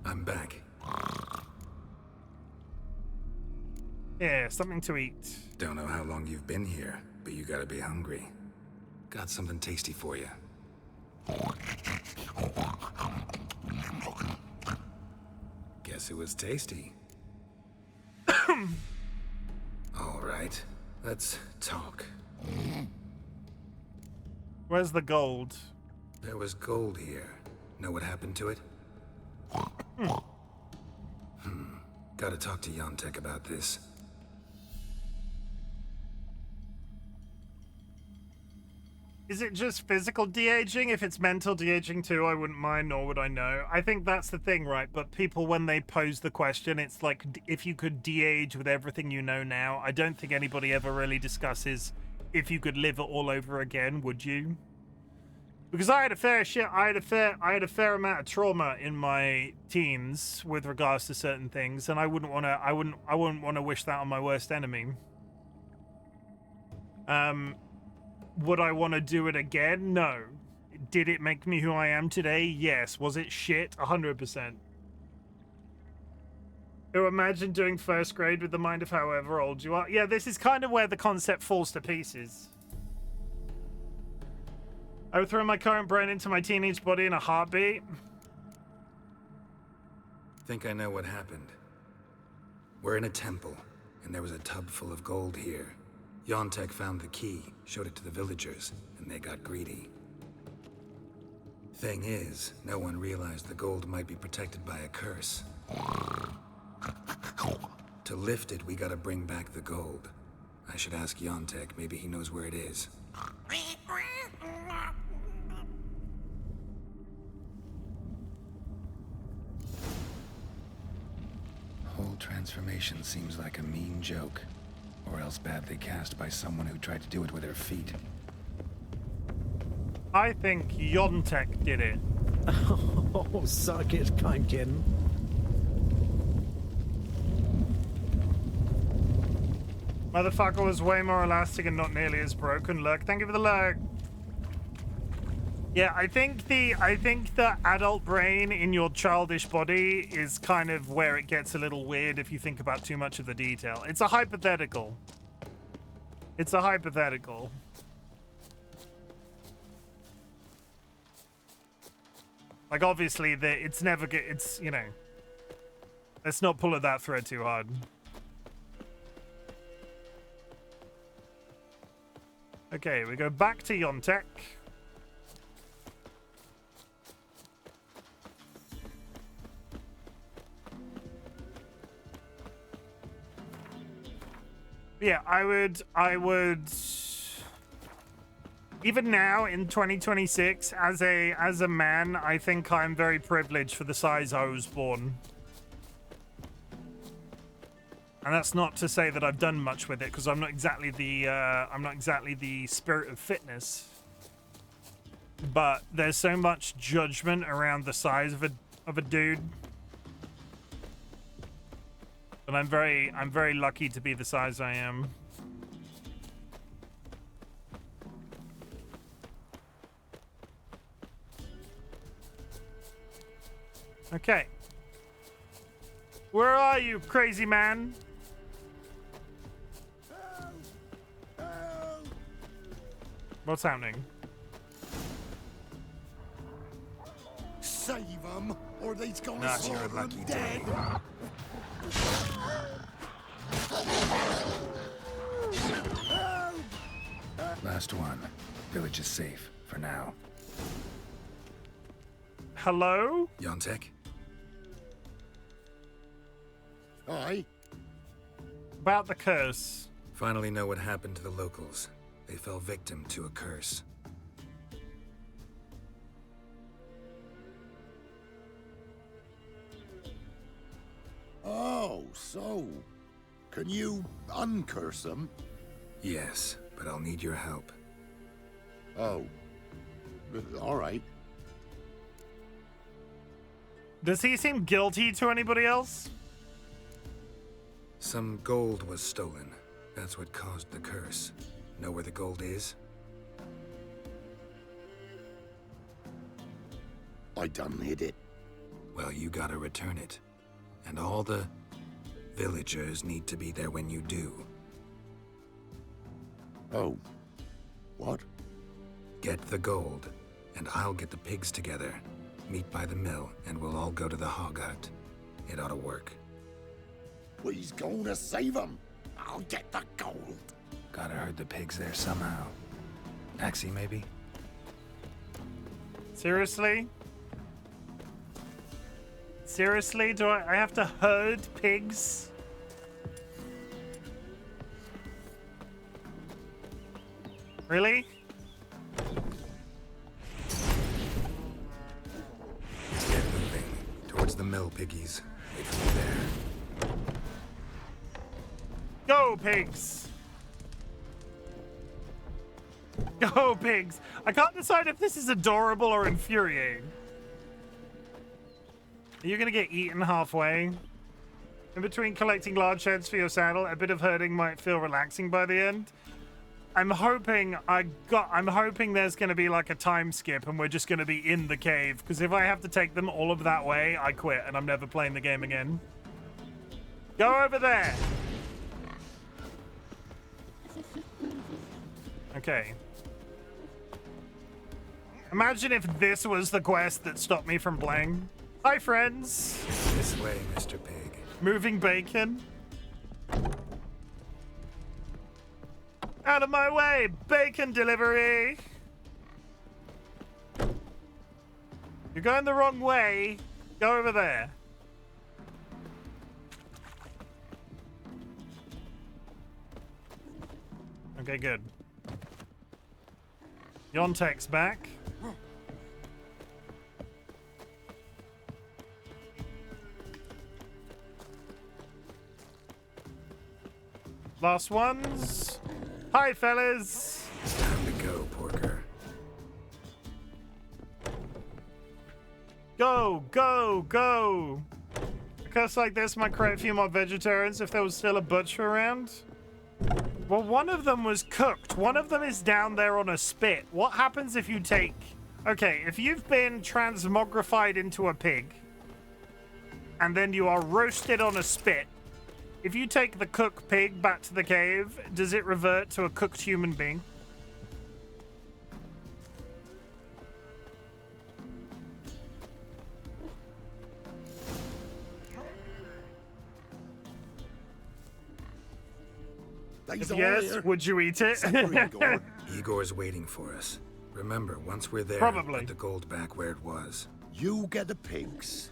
I'm back. Yeah, something to eat. Don't know how long you've been here, but you gotta be hungry. Got something tasty for you. Guess it was tasty. All right, let's talk. Where's the gold? There was gold here. Know what happened to it? Gotta talk to Yontek about this. Is it just physical de-aging? If it's mental de-aging too, I wouldn't mind, nor would I know. I think that's the thing, right? But people, when they pose the question, it's like, if you could de-age with everything you know now, I don't think anybody ever really discusses if you could live it all over again, would you? Because I had a fair amount of trauma in my teens with regards to certain things, and I wouldn't want to wish that on my worst enemy. Would I want to do it again? No. Did it make me who I am today? Yes. Was it shit? 100%. So imagine doing first grade with the mind of however old you are. Yeah, this is kind of where the concept falls to pieces. I would throw my current brain into my teenage body in a heartbeat. Think I know what happened. We're in a temple, and there was a tub full of gold here. Yontek found the key, showed it to the villagers, and they got greedy. Thing is, no one realized the gold might be protected by a curse. To lift it, we gotta bring back the gold. I should ask Yontek, maybe he knows where it is. Whole transformation seems like a mean joke. Or else badly cast by someone who tried to do it with her feet. I think Yontek did it. Oh, suck it, Chimken. Motherfucker was way more elastic and not nearly as broken. Lurk, thank you for the lurk. Yeah, I think the adult brain in your childish body is kind of where it gets a little weird if you think about too much of the detail. It's a hypothetical. It's a hypothetical. Like, obviously, it's never good. It's, you know, let's not pull at that thread too hard. Okay, we go back to Yontek. Yeah, I would even now in 2026 as a man, I think I'm very privileged for the size I was born. And that's not to say that I've done much with it, because I'm not exactly the spirit of fitness. But there's so much judgment around the size of a dude. But I'm very lucky to be the size I am. Okay. Where are you, crazy man? What's happening? Save them, or they's gonna Not your slaughter lucky 'em day. dead. Last one. Village is safe, for now. Hello? Yontek? Aye. About the curse. Finally know what happened to the locals. They fell victim to a curse. Oh, so... Can you uncurse them? Yes, but I'll need your help. Oh. All right. Does he seem guilty to anybody else? Some gold was stolen. That's what caused the curse. Know where the gold is? I done hid it. Well, you gotta return it. And all the villagers need to be there when you do. Oh. What? Get the gold, and I'll get the pigs together. Meet by the mill, and we'll all go to the hog hut. It ought to work. We's gonna save them. I'll get the gold. Gotta herd the pigs there somehow. Taxi, maybe? Seriously? Seriously? Do I have to herd pigs? Really? Get moving. Towards the mill, piggies. Wait for me there. Go, pigs! Go, pigs! I can't decide if this is adorable or infuriating. Are you gonna get eaten halfway? In between collecting large heads for your saddle, a bit of herding might feel relaxing by the end. I'm hoping there's gonna be like a time skip and we're just gonna be in the cave, because if I have to take them all of that way, I quit and I'm never playing the game again. Go over there! Okay. Imagine if this was the quest that stopped me from playing. Hi, friends. This way, Mr. Pig. Moving bacon. Out of my way, bacon delivery. You're going the wrong way. Go over there. Okay, good. Yontek's back. Last ones. Hi, fellas. Time to go, Porker. Go, go, go. A curse like this might create a few more vegetarians if there was still a butcher around. Well, one of them was cooked. One of them is down there on a spit. What happens if you take... Okay, if you've been transmogrified into a pig, and then you are roasted on a spit, if you take the cooked pig back to the cave, does it revert to a cooked human being? If yes, would you eat it? Igor's waiting for us. Remember, once we're there, Probably. put the gold back where it was. You get the pigs.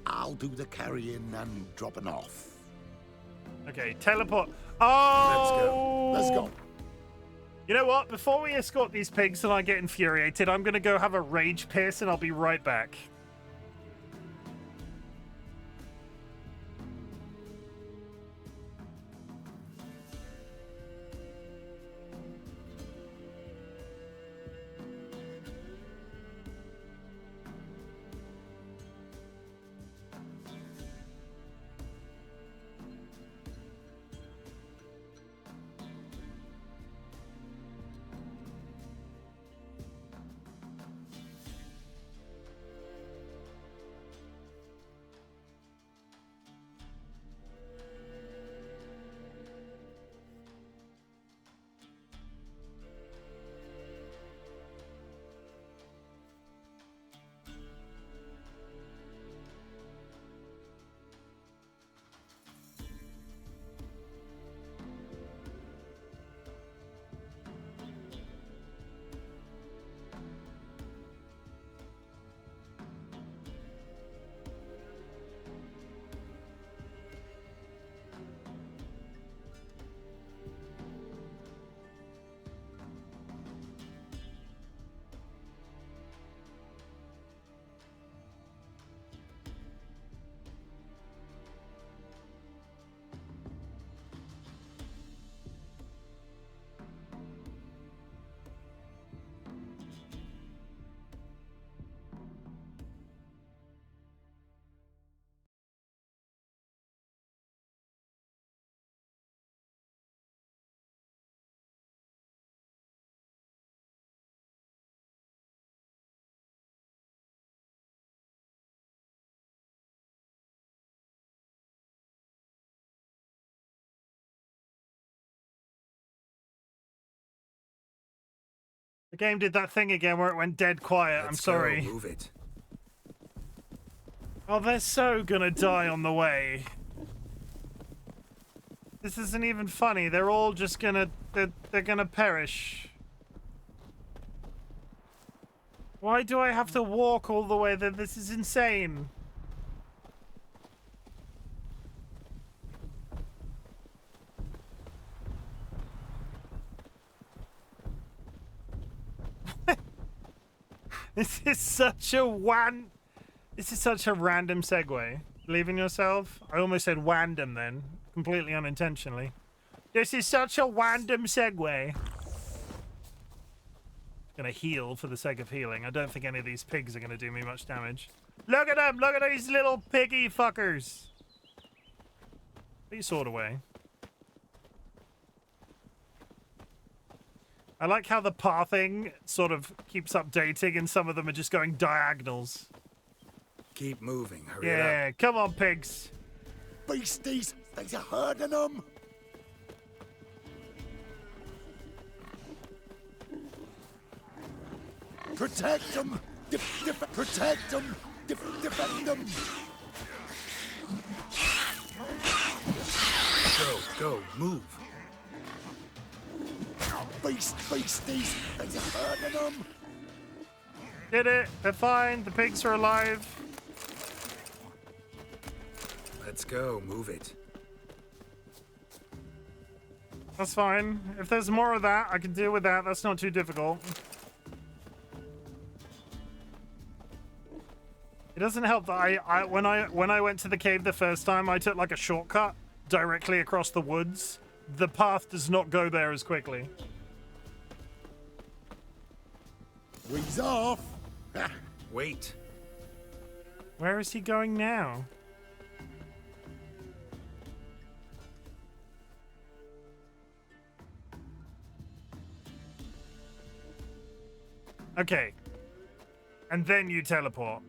I'll do the carrying and dropping off. Okay, teleport. Oh! Let's go. You know what? Before we escort these pigs and I get infuriated, I'm going to go have a rage piss and I'll be right back. The game did that thing again where it went dead quiet. I'm sorry. Move it. Oh, they're so gonna die on the way. This isn't even funny. They're all just gonna... They're gonna perish. Why do I have to walk all the way there? This is insane. This is such a random segue. Believe in yourself? I almost said wandom then. Completely unintentionally. This is such a random segue. Gonna heal for the sake of healing. I don't think any of these pigs are gonna do me much damage. Look at them! Look at these little piggy fuckers! Put your sword away. I like how the pathing sort of keeps updating and some of them are just going diagonals. Keep moving. Hurry it up. Yeah, come on, pigs. Beasties, there's a herd of them. Protect them. Protect them. Defend them. Go, move. Beasties, there's a herd of them. Did it. They're fine. The pigs are alive. Let's go. Move it. That's fine. If there's more of that, I can deal with that. That's not too difficult. It doesn't help that when I went to the cave the first time, I took like a shortcut directly across the woods. The path does not go there as quickly. We's off. Wait. Where is he going now? Okay. And then you teleport.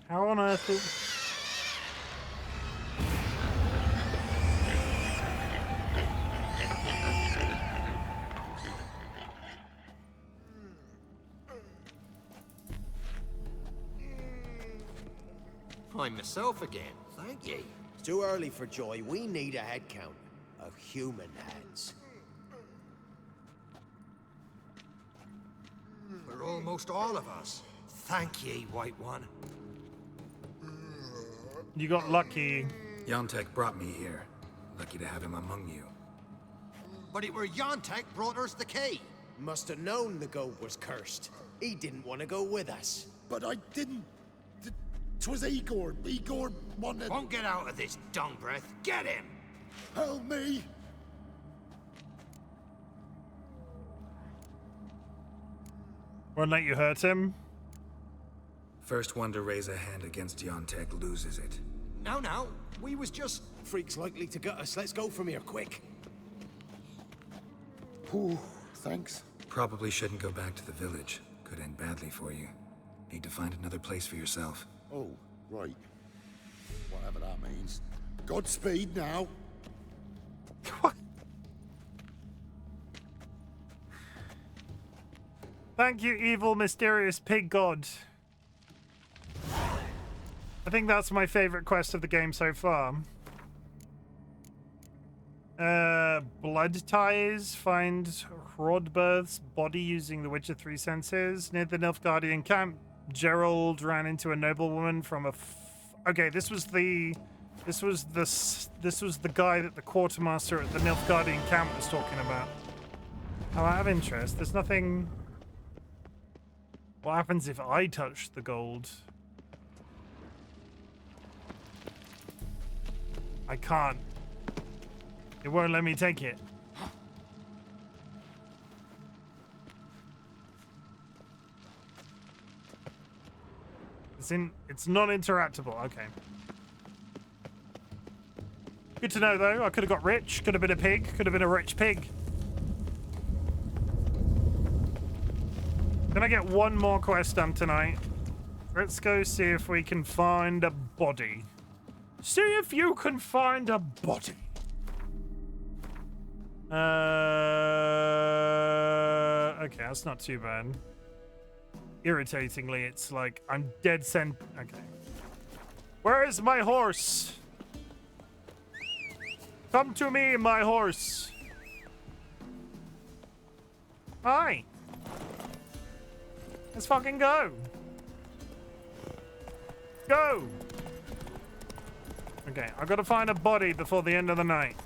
How on earth is... I'm myself again. Thank you. It's too early for joy. We need a head count of human heads. For almost all of us. Thank ye, White One. You got lucky. Yontek brought me here. Lucky to have him among you. But it were Yontek brought us the key. Must have known the goat was cursed. He didn't want to go with us. But I didn't. 'Twas Igor. Igor wanted... Won't get out of this dung breath. Get him! Help me! Won't let you hurt him? First one to raise a hand against Yontek loses it. No. We was just... Freak's likely to gut us. Let's go from here, quick. Ooh, thanks. Probably shouldn't go back to the village. Could end badly for you. Need to find another place for yourself. Oh, right. Whatever that means. Godspeed now. What? Thank you, evil, mysterious pig god. I think that's my favorite quest of the game so far. Blood ties. Find Hrodberth's body using the Witcher 3 senses. Near the Nilfgaardian camp, Gerald ran into a noblewoman from a... Okay, this was the guy that the quartermaster at the Nilfgaardian camp was talking about. Oh, out of interest, there's nothing... What happens if I touch the gold? I can't. It won't let me take it. It's not interactable. Okay. Good to know, though. I could have got rich. Could have been a pig. Could have been a rich pig. Can I get one more quest done tonight? Let's go see if we can find a body. See if you can find a body. Okay, that's not too bad. Irritatingly, it's like I'm dead cent. Okay. Where is my horse? Come to me, my horse. Hi. Let's fucking go. Go. Okay, I've got to find a body before the end of the night.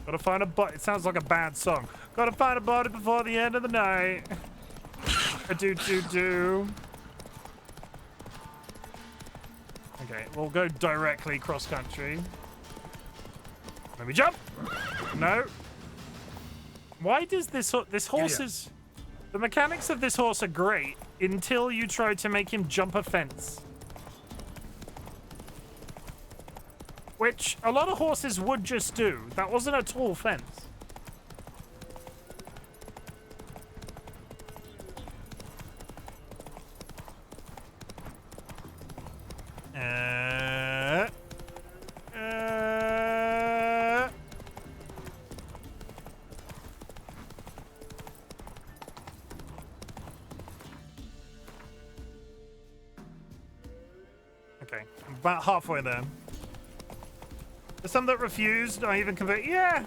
Gotta find a body. It sounds like a bad song. Gotta find a body before the end of the night. A do. Okay, we'll go directly cross country. Let me jump. No. Why does this horse is... The mechanics of this horse are great until you try to make him jump a fence. Which a lot of horses would just do. That wasn't a tall fence. Okay, I'm about halfway there. There's some that refused, not even convert. Yeah.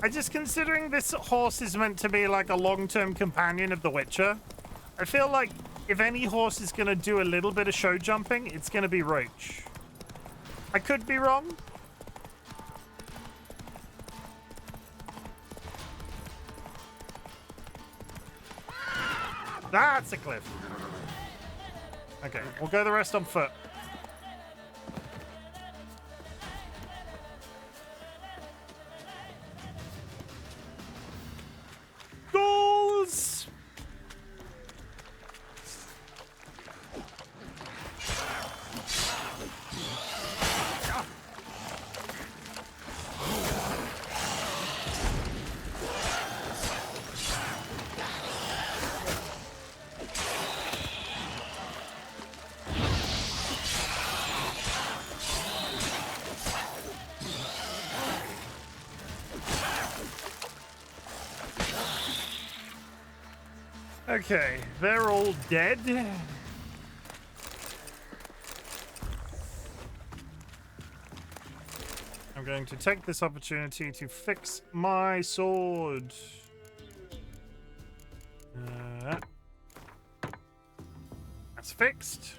I just considering this horse is meant to be like a long-term companion of the Witcher. I feel like if any horse is going to do a little bit of show jumping, it's going to be Roach. I could be wrong. That's a cliff. Okay, we'll go the rest on foot. Goals! Okay, they're all dead. I'm going to take this opportunity to fix my sword. That's fixed.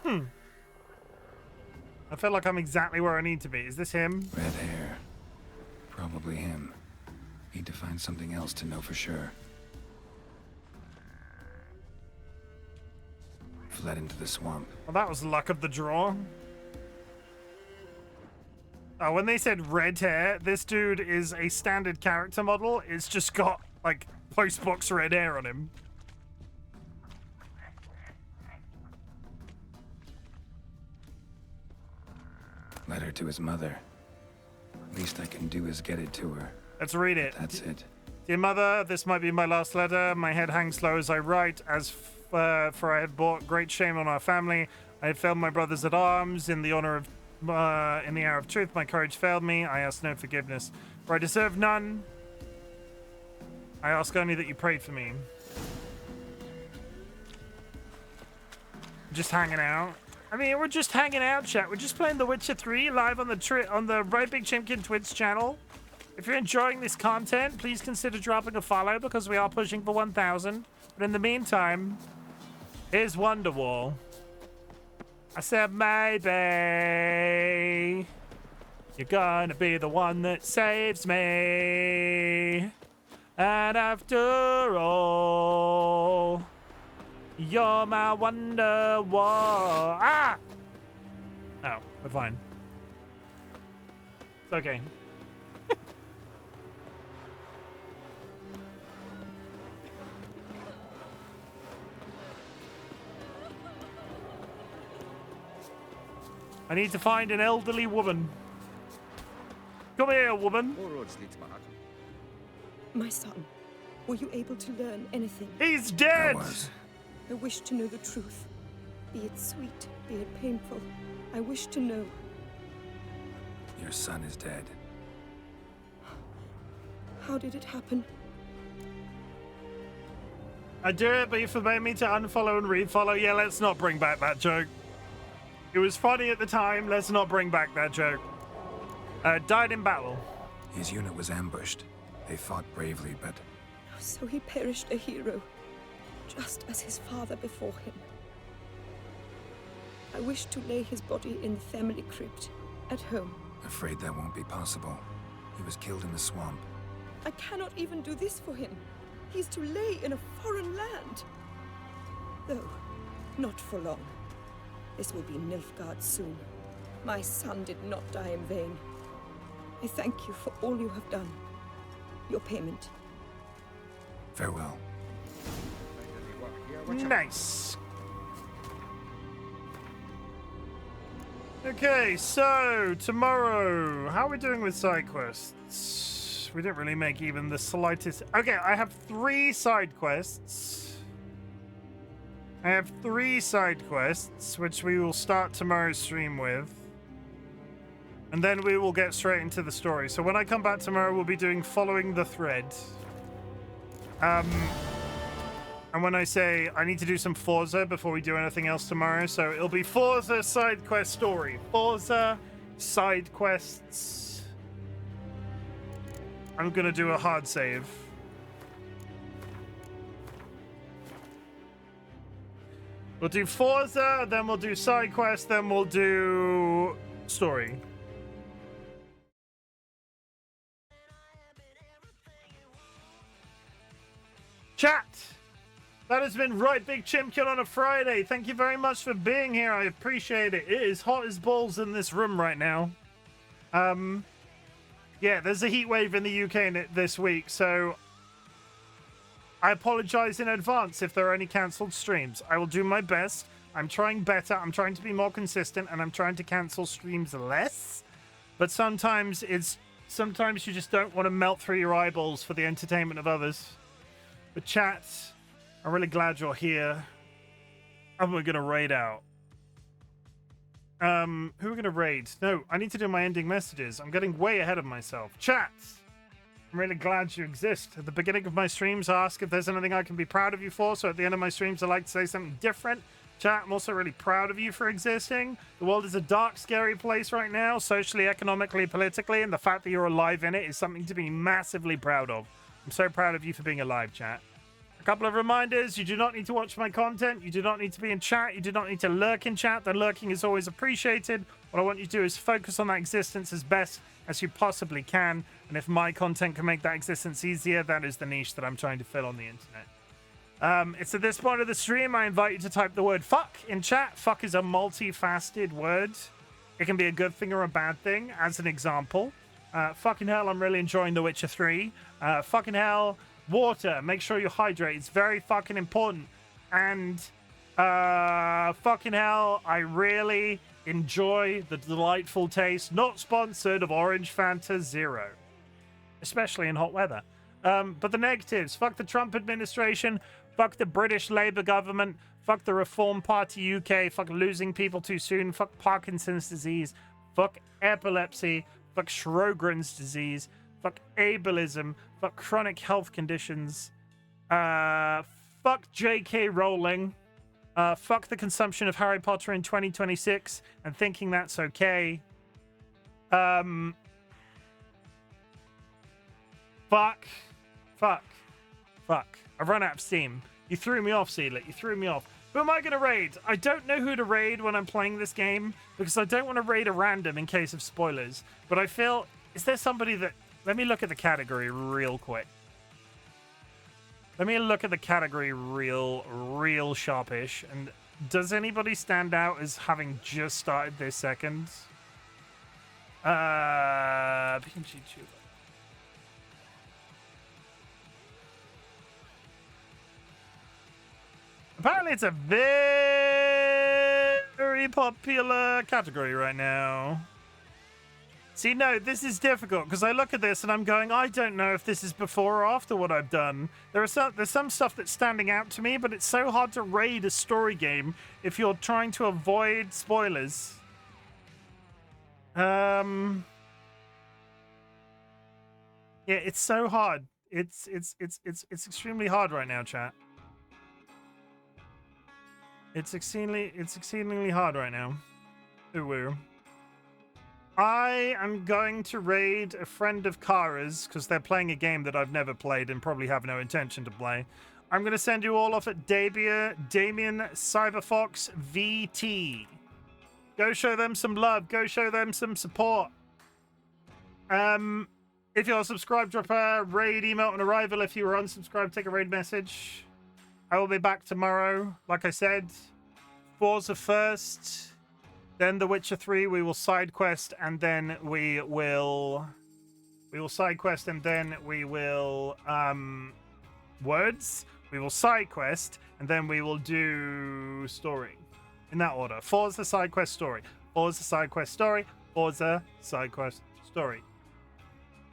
I feel like I'm exactly where I need to be. Is this him? Red hair. Probably him. Need to find something else to know for sure. Fled into the swamp. Well, that was luck of the draw. Oh, when they said red hair, this dude is a standard character model. It's just got, like, post-box red hair on him. Letter to his mother. Least I can do is get it to her. Let's read it. That's it. Dear mother, this might be my last letter. My head hangs low as I write, for I have brought great shame on our family. I have failed my brothers at arms. In the hour of truth, my courage failed me. I ask no forgiveness, for I deserve none. I ask only that you pray for me. Just hanging out. I mean, we're just hanging out, chat. We're just playing The Witcher 3 live on the RightBigChimken Twitch channel. If you're enjoying this content, please consider dropping a follow because we are pushing for 1,000. But in the meantime, here's Wonderwall. I said, maybe you're gonna be the one that saves me. And after all, you're my Wonderwall. Ah! Oh, we're fine. It's okay. I need to find an elderly woman. Come here, woman. My son, were you able to learn anything? He's dead! I wish to know the truth. Be it sweet, be it painful. I wish to know. Your son is dead. How did it happen? I do it, but you forbade me to unfollow and refollow. Yeah, let's not bring back that joke. It was funny at the time. Let's not bring back that joke. Died in battle. His unit was ambushed. They fought bravely, but... So he perished a hero, just as his father before him. I wish to lay his body in the family crypt, at home. Afraid that won't be possible. He was killed in the swamp. I cannot even do this for him. He's to lay in a foreign land. Though, not for long. This will be Nilfgaard soon. My son did not die in vain. I thank you for all you have done. Your payment. Farewell. Nice. Okay, so tomorrow, how are we doing with side quests? We didn't really make even the slightest. Okay, I have 3 side quests. I have 3 side quests, which we will start tomorrow's stream with. And then we will get straight into the story. So when I come back tomorrow, we'll be doing Following the Thread. And when I say I need to do some Forza before we do anything else tomorrow, so it'll be Forza side quest story. Forza side quests. I'm gonna do a hard save. We'll do Forza, then we'll do side quest, then we'll do story. Chat! That has been RightBigChimken on a Friday. Thank you very much for being here. I appreciate it. It is hot as balls in this room right now. Yeah, there's a heat wave in the UK this week, so I apologize in advance if there are any cancelled streams. I will do my best. I'm trying better. I'm trying to be more consistent, and I'm trying to cancel streams less. But sometimes you just don't want to melt through your eyeballs for the entertainment of others. But chat, I'm really glad you're here. And we're gonna raid out. Who are we gonna raid? No, I need to do my ending messages. I'm getting way ahead of myself. Chat, I'm really glad you exist. At the beginning of my streams, I ask if there's anything I can be proud of you for. So at the end of my streams, I like to say something different. Chat, I'm also really proud of you for existing. The world is a dark, scary place right now, socially, economically, politically, and the fact that you're alive in it is something to be massively proud of. I'm so proud of you for being alive, chat. A couple of reminders. You do not need to watch my content. You do not need to be in chat. You do not need to lurk in chat. The lurking is always appreciated. What I want you to do is focus on that existence as best as you possibly can. And if my content can make that existence easier, that is the niche that I'm trying to fill on the internet. It's at this point of the stream, I invite you to type the word fuck in chat. Fuck is a multifaceted word. It can be a good thing or a bad thing. As an example, fucking hell, I'm really enjoying The Witcher 3. Fucking hell, water. Make sure you hydrate. It's very fucking important. And fucking hell, I really enjoy the delightful taste, not sponsored, of Orange Fanta Zero. Especially in hot weather. But the negatives. Fuck the Trump administration. Fuck the British Labour government. Fuck the Reform Party UK. Fuck losing people too soon. Fuck Parkinson's disease. Fuck epilepsy. Fuck Sjogren's disease. Fuck ableism. Fuck chronic health conditions. Fuck J.K. Rowling. Fuck the consumption of Harry Potter in 2026 and thinking that's okay. Fuck. I've run out of steam. You threw me off, Seedlet. You threw me off. Who am I going to raid? I don't know who to raid when I'm playing this game because I don't want to raid a random in case of spoilers. But I feel... Is there somebody that... Let me look at the category real quick. Let me look at the category real sharpish. And does anybody stand out as having just started this second? YouTube. Apparently it's a very very popular category right now. See, no, this is difficult because I look at this and I'm going, I don't know if this is before or after what I've done. There's some stuff that's standing out to me, but it's so hard to raid a story game if you're trying to avoid spoilers. Yeah, it's so hard. It's extremely hard right now, chat. It's exceedingly hard right now. Ooh. I am going to raid a friend of Kara's because they're playing a game that I've never played and probably have no intention to play. I'm going to send you all off at Damien Cyberfox VT. Go show them some love. Go show them some support. If you're subscribed, drop a raid email on arrival. If you were unsubscribed, take a raid message. I will be back tomorrow. Like I said, Forza first. Then The Witcher 3, we will side quest, and then we will side quest, and then we will words. We will side quest, and then we will do story in that order. Forza side quest story. Forza side quest story. Forza side quest story.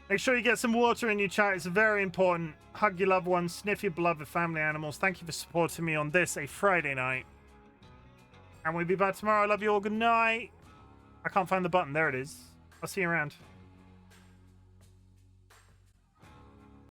Make sure you get some water in your chat. It's very important. Hug your loved ones. Sniff your beloved family animals. Thank you for supporting me on this, a Friday night. And we'll be back tomorrow. I love you all. Good night. I can't find the button. There it is. I'll see you around.